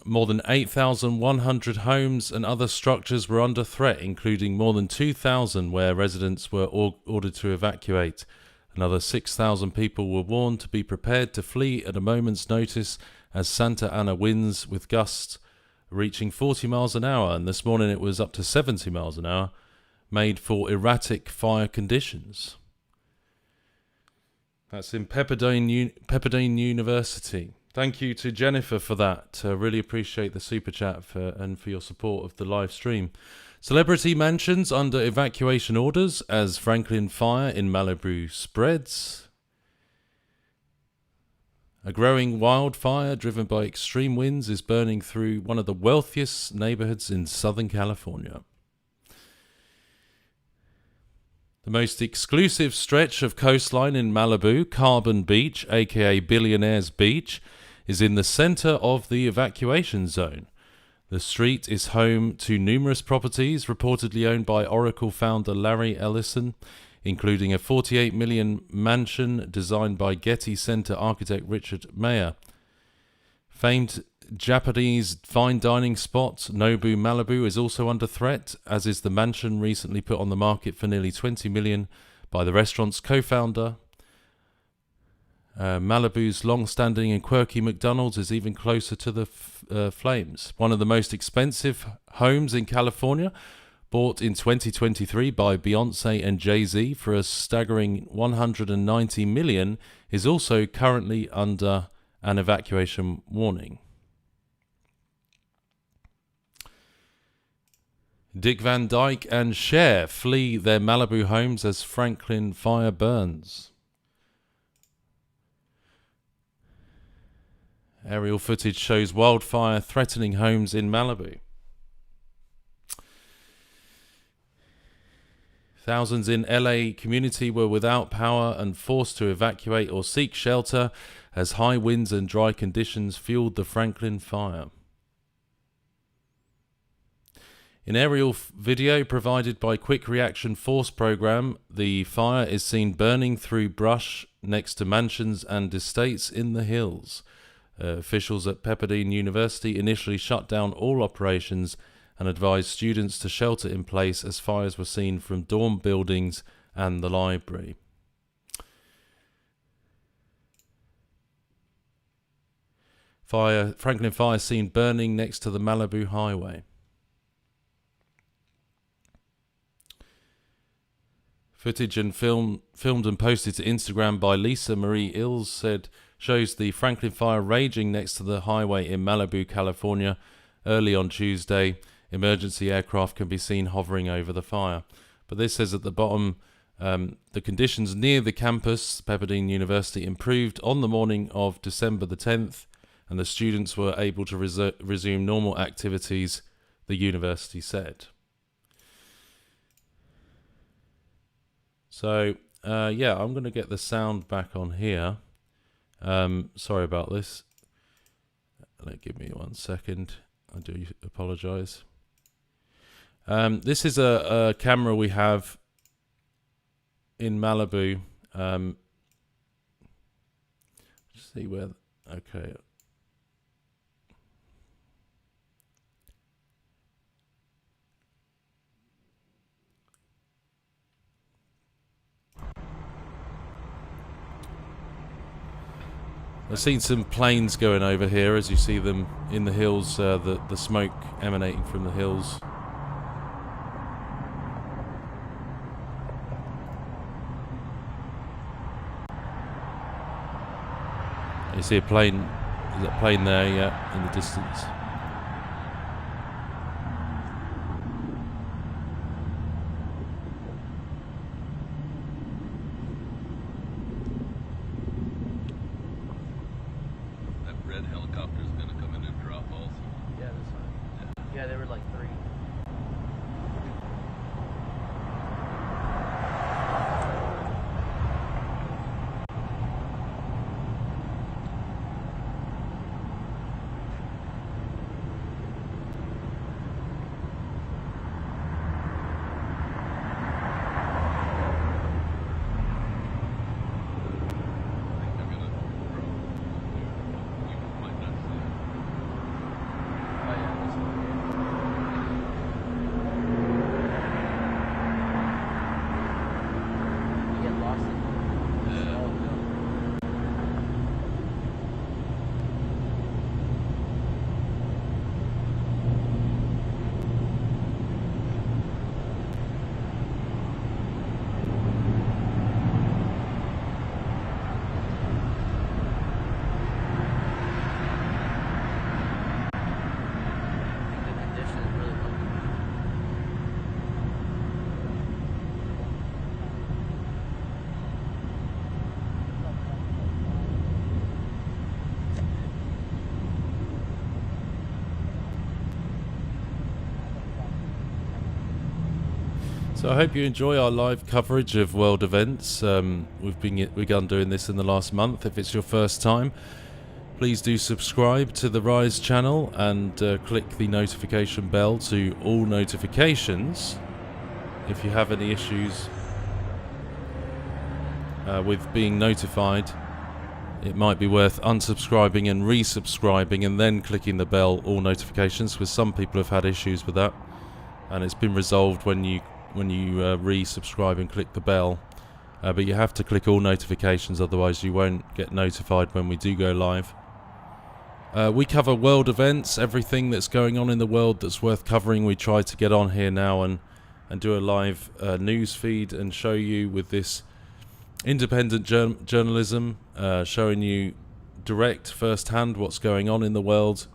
More than 8,100 homes and other structures were under threat, including more than 2,000 where residents were ordered to evacuate. Another 6,000 people were warned to be prepared to flee at a moment's notice as Santa Ana winds with gusts reaching 40 miles an hour, and this morning it was up to 70 miles an hour, made for erratic fire conditions. That's in Pepperdine University. Thank you to Jennifer for that. Really appreciate the super chat and for your support of the live stream. Celebrity mansions under evacuation orders as Franklin Fire in Malibu spreads. A growing wildfire driven by extreme winds is burning through one of the wealthiest neighborhoods in Southern California. The most exclusive stretch of coastline in Malibu, Carbon Beach, aka Billionaire's Beach, is in the center of the evacuation zone. The street is home to numerous properties reportedly owned by Oracle founder Larry Ellison, including a $48 million mansion designed by Getty Center architect Richard Mayer. Famed Japanese fine dining spot Nobu Malibu is also under threat, as is the mansion recently put on the market for nearly $20 million by the restaurant's co-founder. Malibu's long-standing and quirky McDonald's is even closer to the flames. One of the most expensive homes in California, bought in 2023 by Beyonce and Jay-Z for a staggering $190 million, is also currently under an evacuation warning. Dick Van Dyke and Cher flee their Malibu homes as Franklin Fire burns. Aerial footage shows wildfire threatening homes in Malibu. Thousands in LA community were without power and forced to evacuate or seek shelter as high winds and dry conditions fueled the Franklin Fire. In aerial video provided by Quick Reaction Force Program, the fire is seen burning through brush next to mansions and estates in the hills. Officials at Pepperdine University initially shut down all operations and advised students to shelter in place as fires were seen from dorm buildings and the library. Franklin Fire seen burning next to the Malibu Highway. Footage and filmed and posted to Instagram by Lisa Marie Ills shows the Franklin fire raging next to the highway in Malibu, California. Early on Tuesday, emergency aircraft can be seen hovering over the fire. But this says at the bottom, the conditions near the campus, Pepperdine University, improved on the morning of December the 10th, and the students were able to resume normal activities, the university said. So, yeah, I'm going to get the sound back on here. Sorry about this. Give me 1 second. I do apologise. This is a camera we have in Malibu. Just see where... Okay. I've seen some planes going over here as you see them in the hills, the smoke emanating from the hills. You see a plane, there's a plane there, yeah, in the distance. Red helicopter is going to come in and drop also. Yeah, that's fine. Yeah, there were like 3. So I hope you enjoy our live coverage of world events. We've begun doing this in the last month. If it's your first time, please do subscribe to the Rise channel and click the notification bell to all notifications. If you have any issues with being notified, it might be worth unsubscribing and resubscribing and then clicking the bell, all notifications, because some people have had issues with that, and it's been resolved when you resubscribe and click the bell, but you have to click all notifications, otherwise you won't get notified when we do go live. We cover world events, everything that's going on in the world that's worth covering. We try to get on here now and do a live news feed and show you with this independent journalism, showing you direct first-hand what's going on in the world,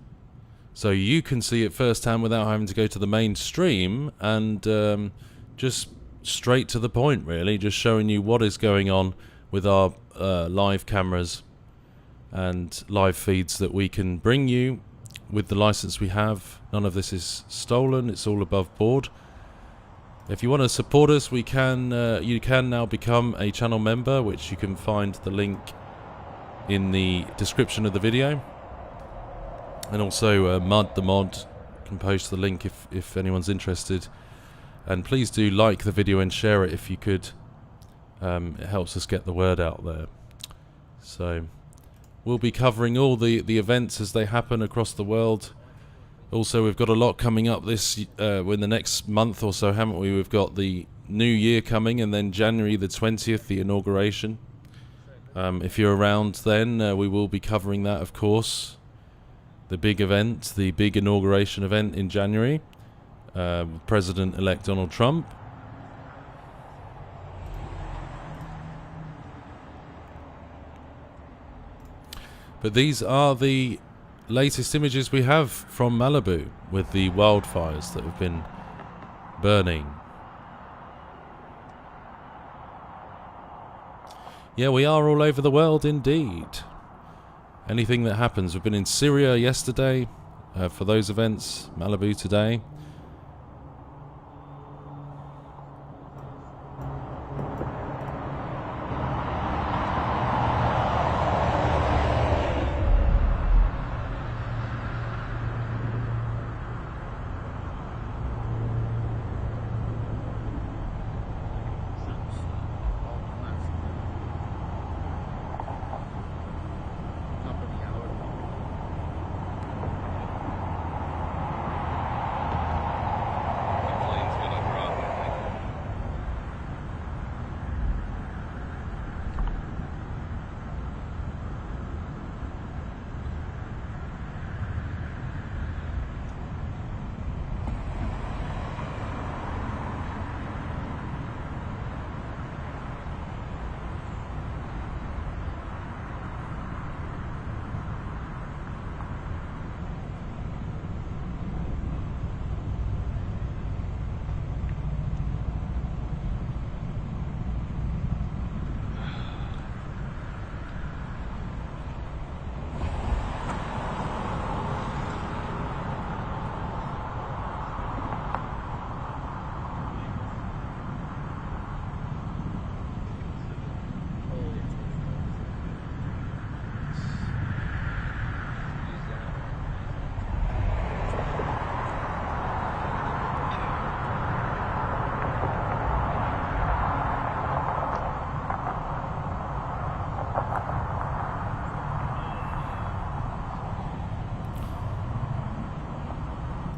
so you can see it firsthand without having to go to the mainstream, and just straight to the point, really, just showing you what is going on with our live cameras and live feeds that we can bring you with the license we have. None of this is stolen, it's all above board. If you want to support us, you can now become a channel member, which you can find the link in the description of the video. And also Mud the Mod can post the link if anyone's interested. And please do like the video and share it if you could. It helps us get the word out there. So we'll be covering all the events as they happen across the world. Also, we've got a lot coming up in the next month or so, haven't we? We've got the New Year coming, and then January the 20th, the inauguration. If you're around then, we will be covering that, of course. The big event, the big inauguration event in January. President-elect Donald Trump. But these are the latest images we have from Malibu with the wildfires that have been burning. Yeah, we are all over the world indeed. Anything that happens. We've been in Syria yesterday for those events, Malibu today.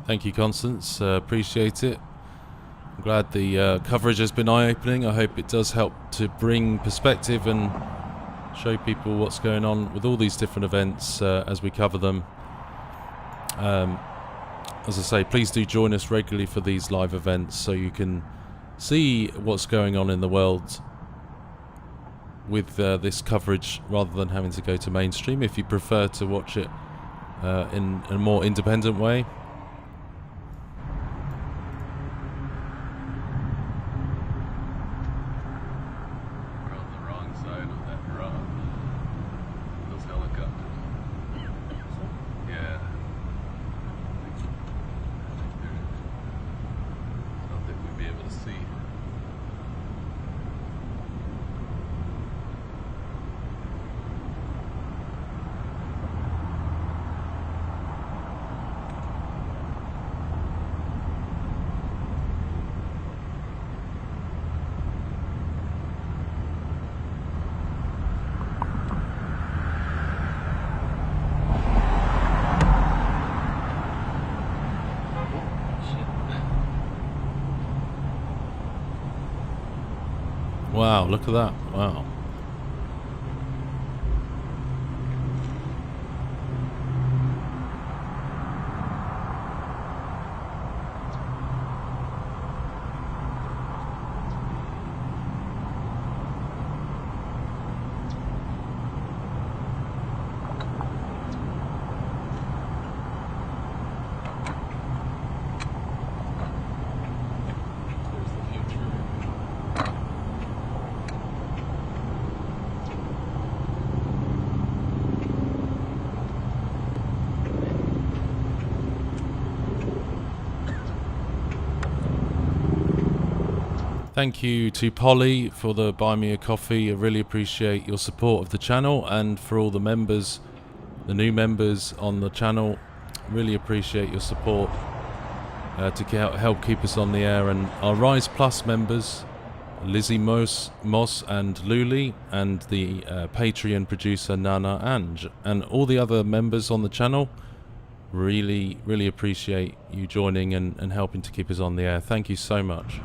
Thank you, Constance. Appreciate it. I'm glad the coverage has been eye-opening. I hope it does help to bring perspective and show people what's going on with all these different events as we cover them. As I say, please do join us regularly for these live events so you can see what's going on in the world with this coverage rather than having to go to mainstream if you prefer to watch it in a more independent way. Wow, look at that. Wow. Thank you to Polly for the Buy Me a Coffee. I really appreciate your support of the channel, and for all the members, the new members on the channel, really appreciate your support to help keep us on the air. And our Rise Plus members, Lizzie Moss and Luli, and the Patreon producer Nana Ange, and all the other members on the channel, really appreciate you joining and helping to keep us on the air. Thank you so much.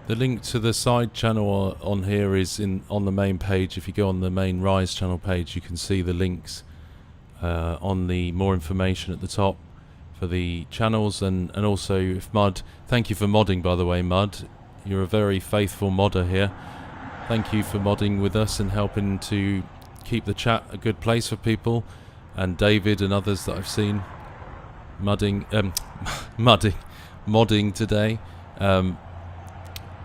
The link to the side channel on here is on the main page. If you go on the main Rise channel page, you can see the links on the more information at the top for the channels, and also if Mud, thank you for modding, by the way, Mud. You're a very faithful modder here. Thank you for modding with us and helping to keep the chat a good place for people, and David and others that I've seen modding today.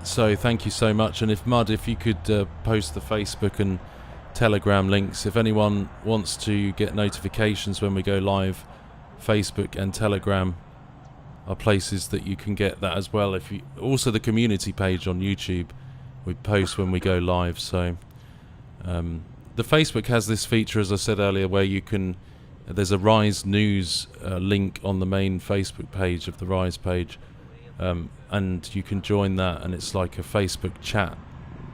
So thank you so much. And if you could post the Facebook and Telegram links, if anyone wants to get notifications when we go live, Facebook and Telegram are places that you can get that as well. If you also, the community page on YouTube, we post when we go live. So the Facebook has this feature, as I said earlier, where you can, there's a Rise News link on the main Facebook page of the Rise page, and you can join that, and it's like a Facebook chat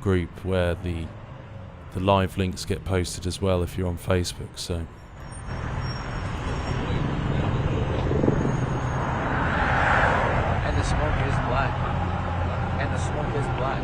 group where the live links get posted as well if you're on Facebook. So And the smoke is black. And the smoke is black.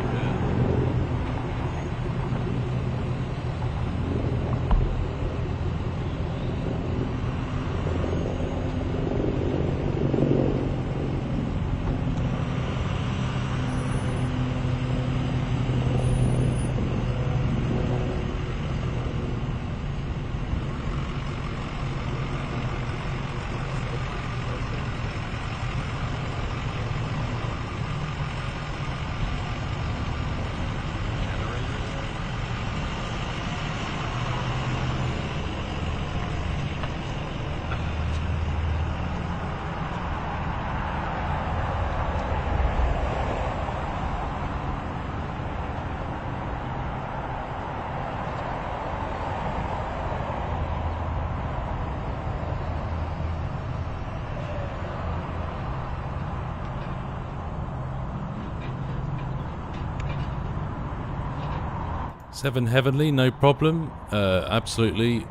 Seven Heavenly, no problem. Absolutely.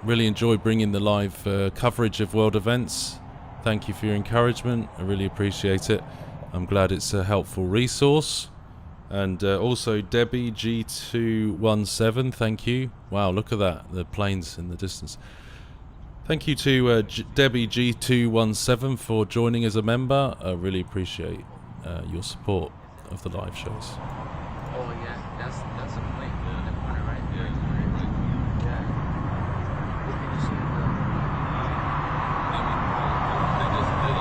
Really enjoy bringing the live coverage of world events. Thank you for your encouragement. I really appreciate it. I'm glad it's a helpful resource. And also Debbie G217, thank you. Wow, look at that, the planes in the distance. Thank you to Debbie G217 for joining as a member. I really appreciate your support of the live shows. Oh yeah, that's a plane. That corner right there. Yeah. What can you see They just did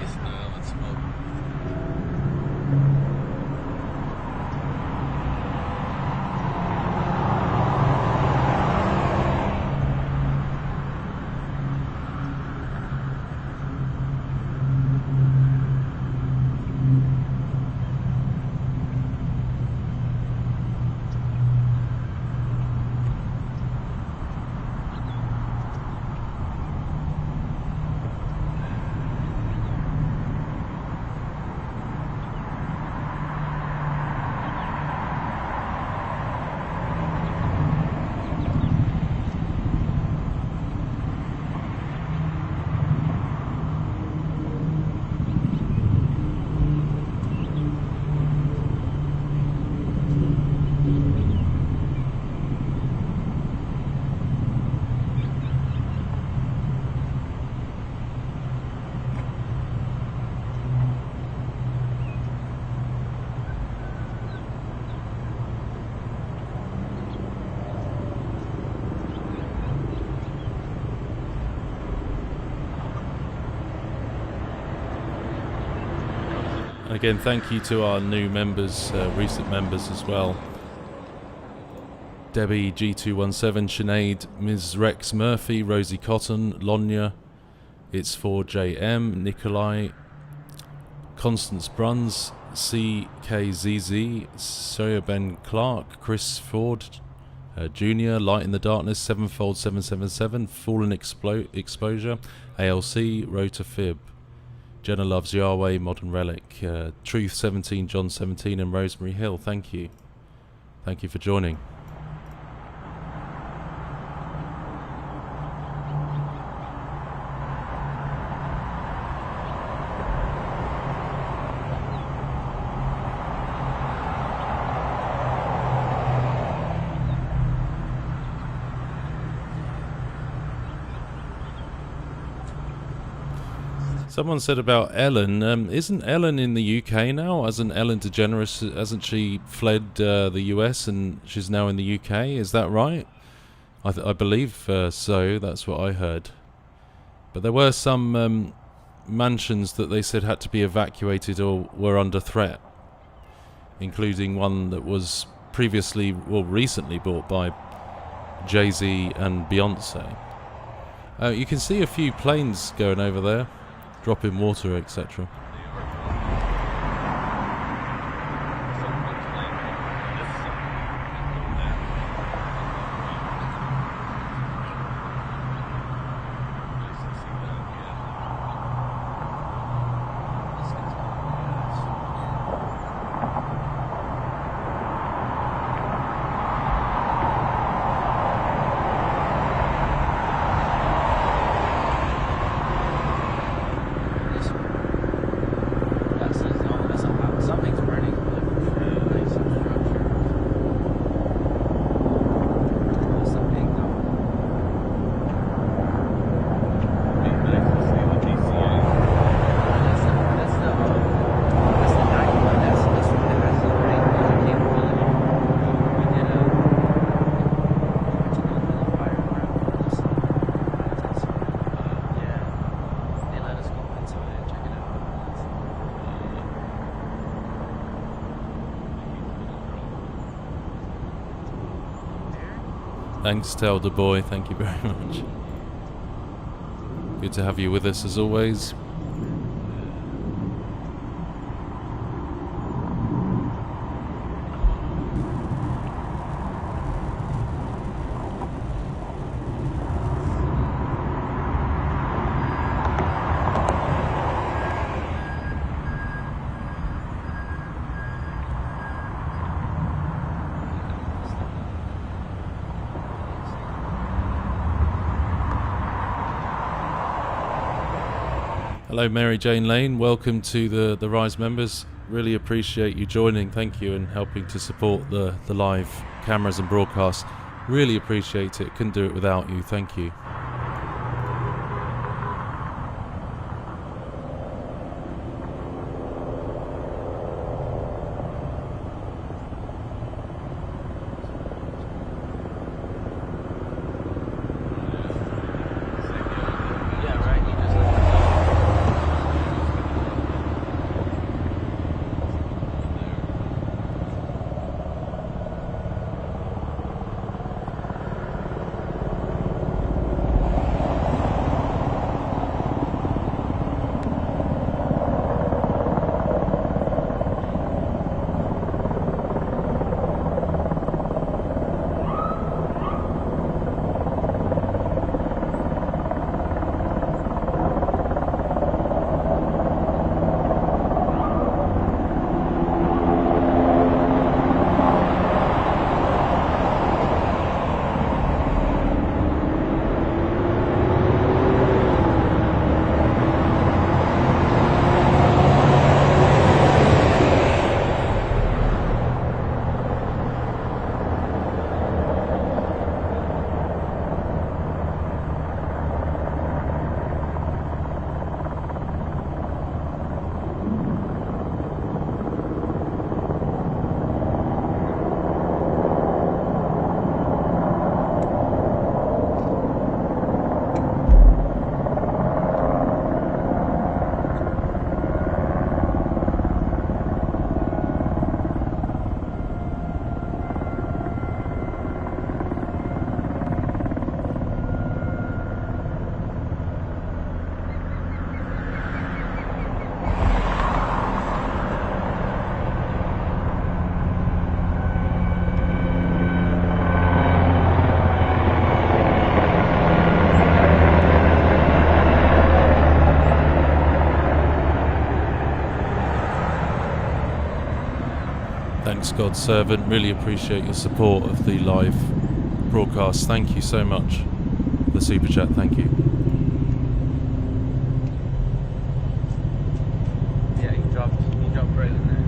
it's now and smoke. Again, thank you to our new members, recent members as well. Debbie G217, Sinead, Ms. Rex Murphy, Rosie Cotton, Lonya, It's 4JM, Nikolai, Constance Bruns, CKZZ, Sawyer Ben Clark, Chris Ford, Junior, Light in the Darkness, Sevenfold 777, Fallen Exposure, ALC, Rota Fib, Jenna Loves Yahweh, Modern Relic, Truth 17, John 17, and Rosemary Hill. Thank you. Thank you for joining. Someone said about Ellen. Isn't Ellen in the UK now? Hasn't Ellen DeGeneres, hasn't she fled the US and she's now in the UK? Is that right? I believe so. That's what I heard. But there were some mansions that they said had to be evacuated or were under threat, including one that was recently bought by Jay-Z and Beyonce. You can see a few planes going over there, dropping water, etc. Something's burning. Like some structure. Something though. That's the 91. That's the one that has the great capability. We did a fire around this. Yeah. They let us go into it and check it out. Thanks, Elder Boy. Thank you very much. Good to have you with us as always. Hello, Mary Jane Lane. Welcome to the Rise members. Really appreciate you joining. Thank you, and helping to support the live cameras and broadcasts. Really appreciate it. Couldn't do it without you. Thank you. Thanks, God's servant. Really appreciate your support of the live broadcast. Thank you so much. The super chat, thank you. Yeah, he dropped right in there.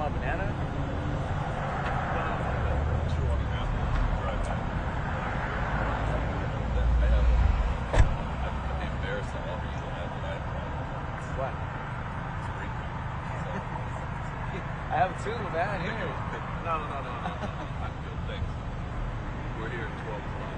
want a banana? Chew on an apple and drive back. I'd be embarrassed to offer you the apple I have. What? It's free. I have two, man. Here. No. I'm good, thanks. We're here at 12 o'clock.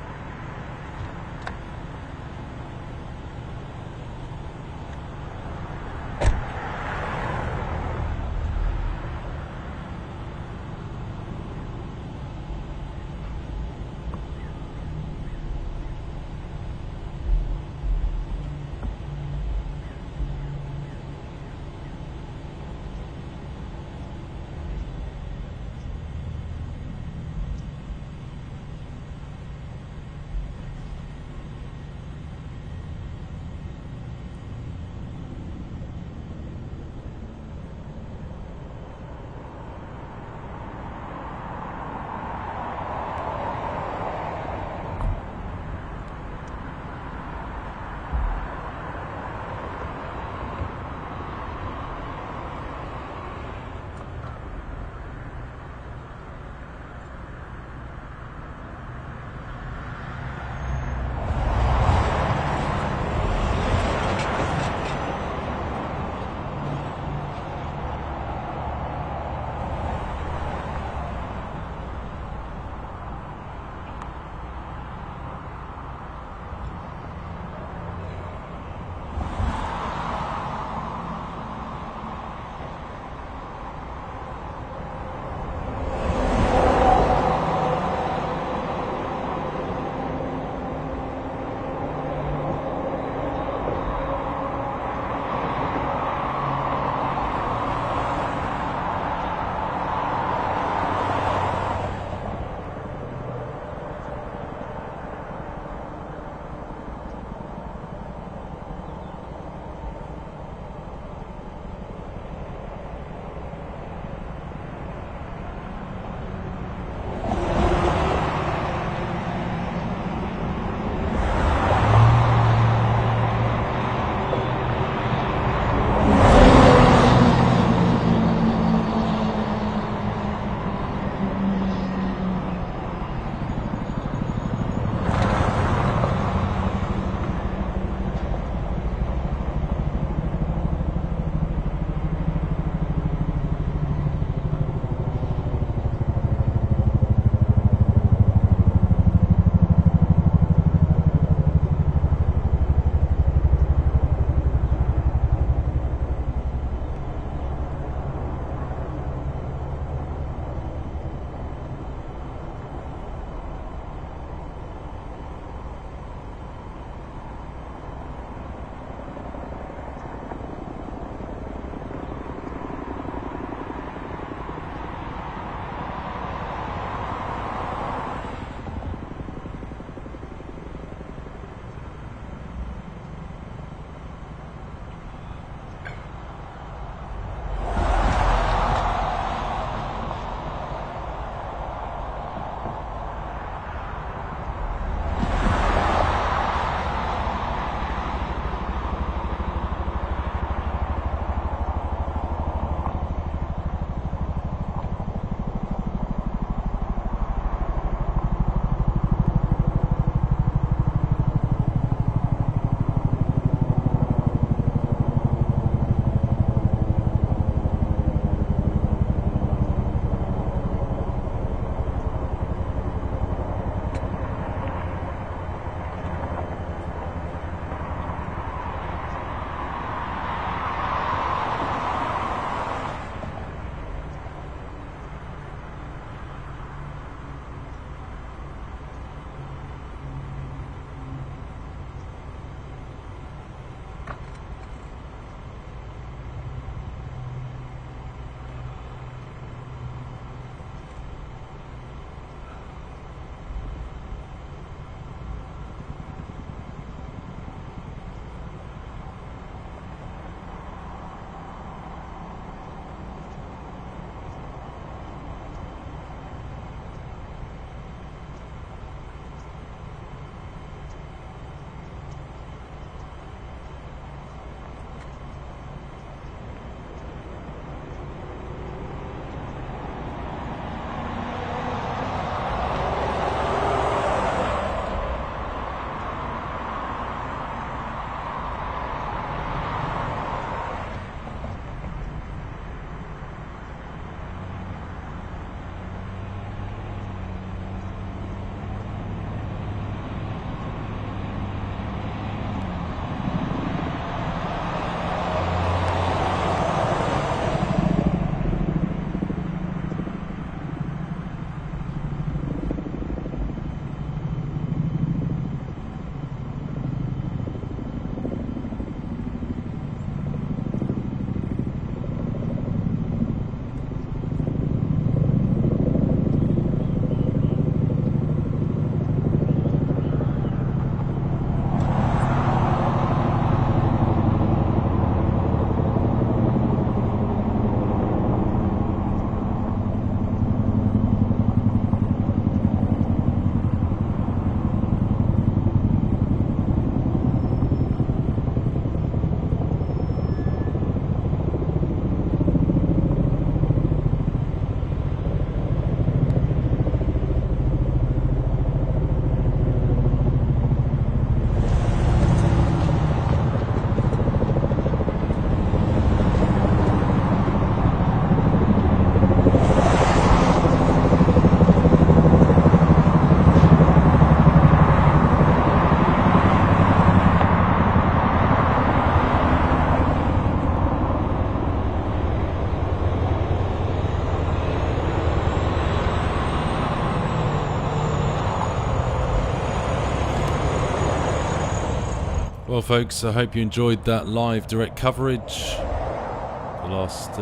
Well, folks, I hope you enjoyed that live direct coverage. The last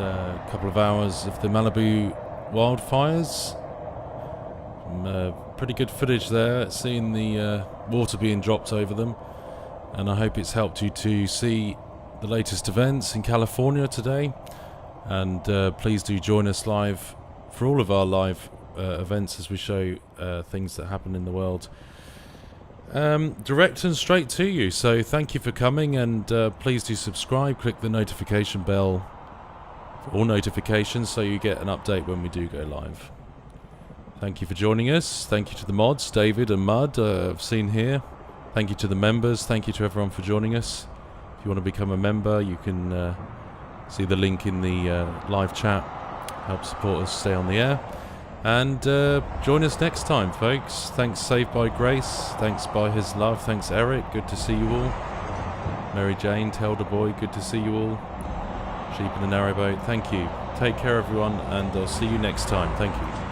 couple of hours of the Malibu wildfires. Some pretty good footage there, seeing the water being dropped over them. And I hope it's helped you to see the latest events in California today. And please do join us live for all of our live events as we show things that happen in the world. Direct and straight to you. So thank you for coming, and please do subscribe. Click the notification bell for all notifications so you get an update when we do go live. Thank you for joining us. Thank you to the mods, David and Mud, I've seen here. Thank you to the members. Thank you to everyone for joining us. If you want to become a member, you can see the link in the live chat. Help support us stay on the air. And join us next time, folks. Thanks, Saved by Grace. Thanks, By His Love. Thanks, Eric. Good to see you all. Mary Jane, Telder Boy. Good to see you all. Sheep in the Narrowboat. Thank you. Take care, everyone, and I'll see you next time. Thank you.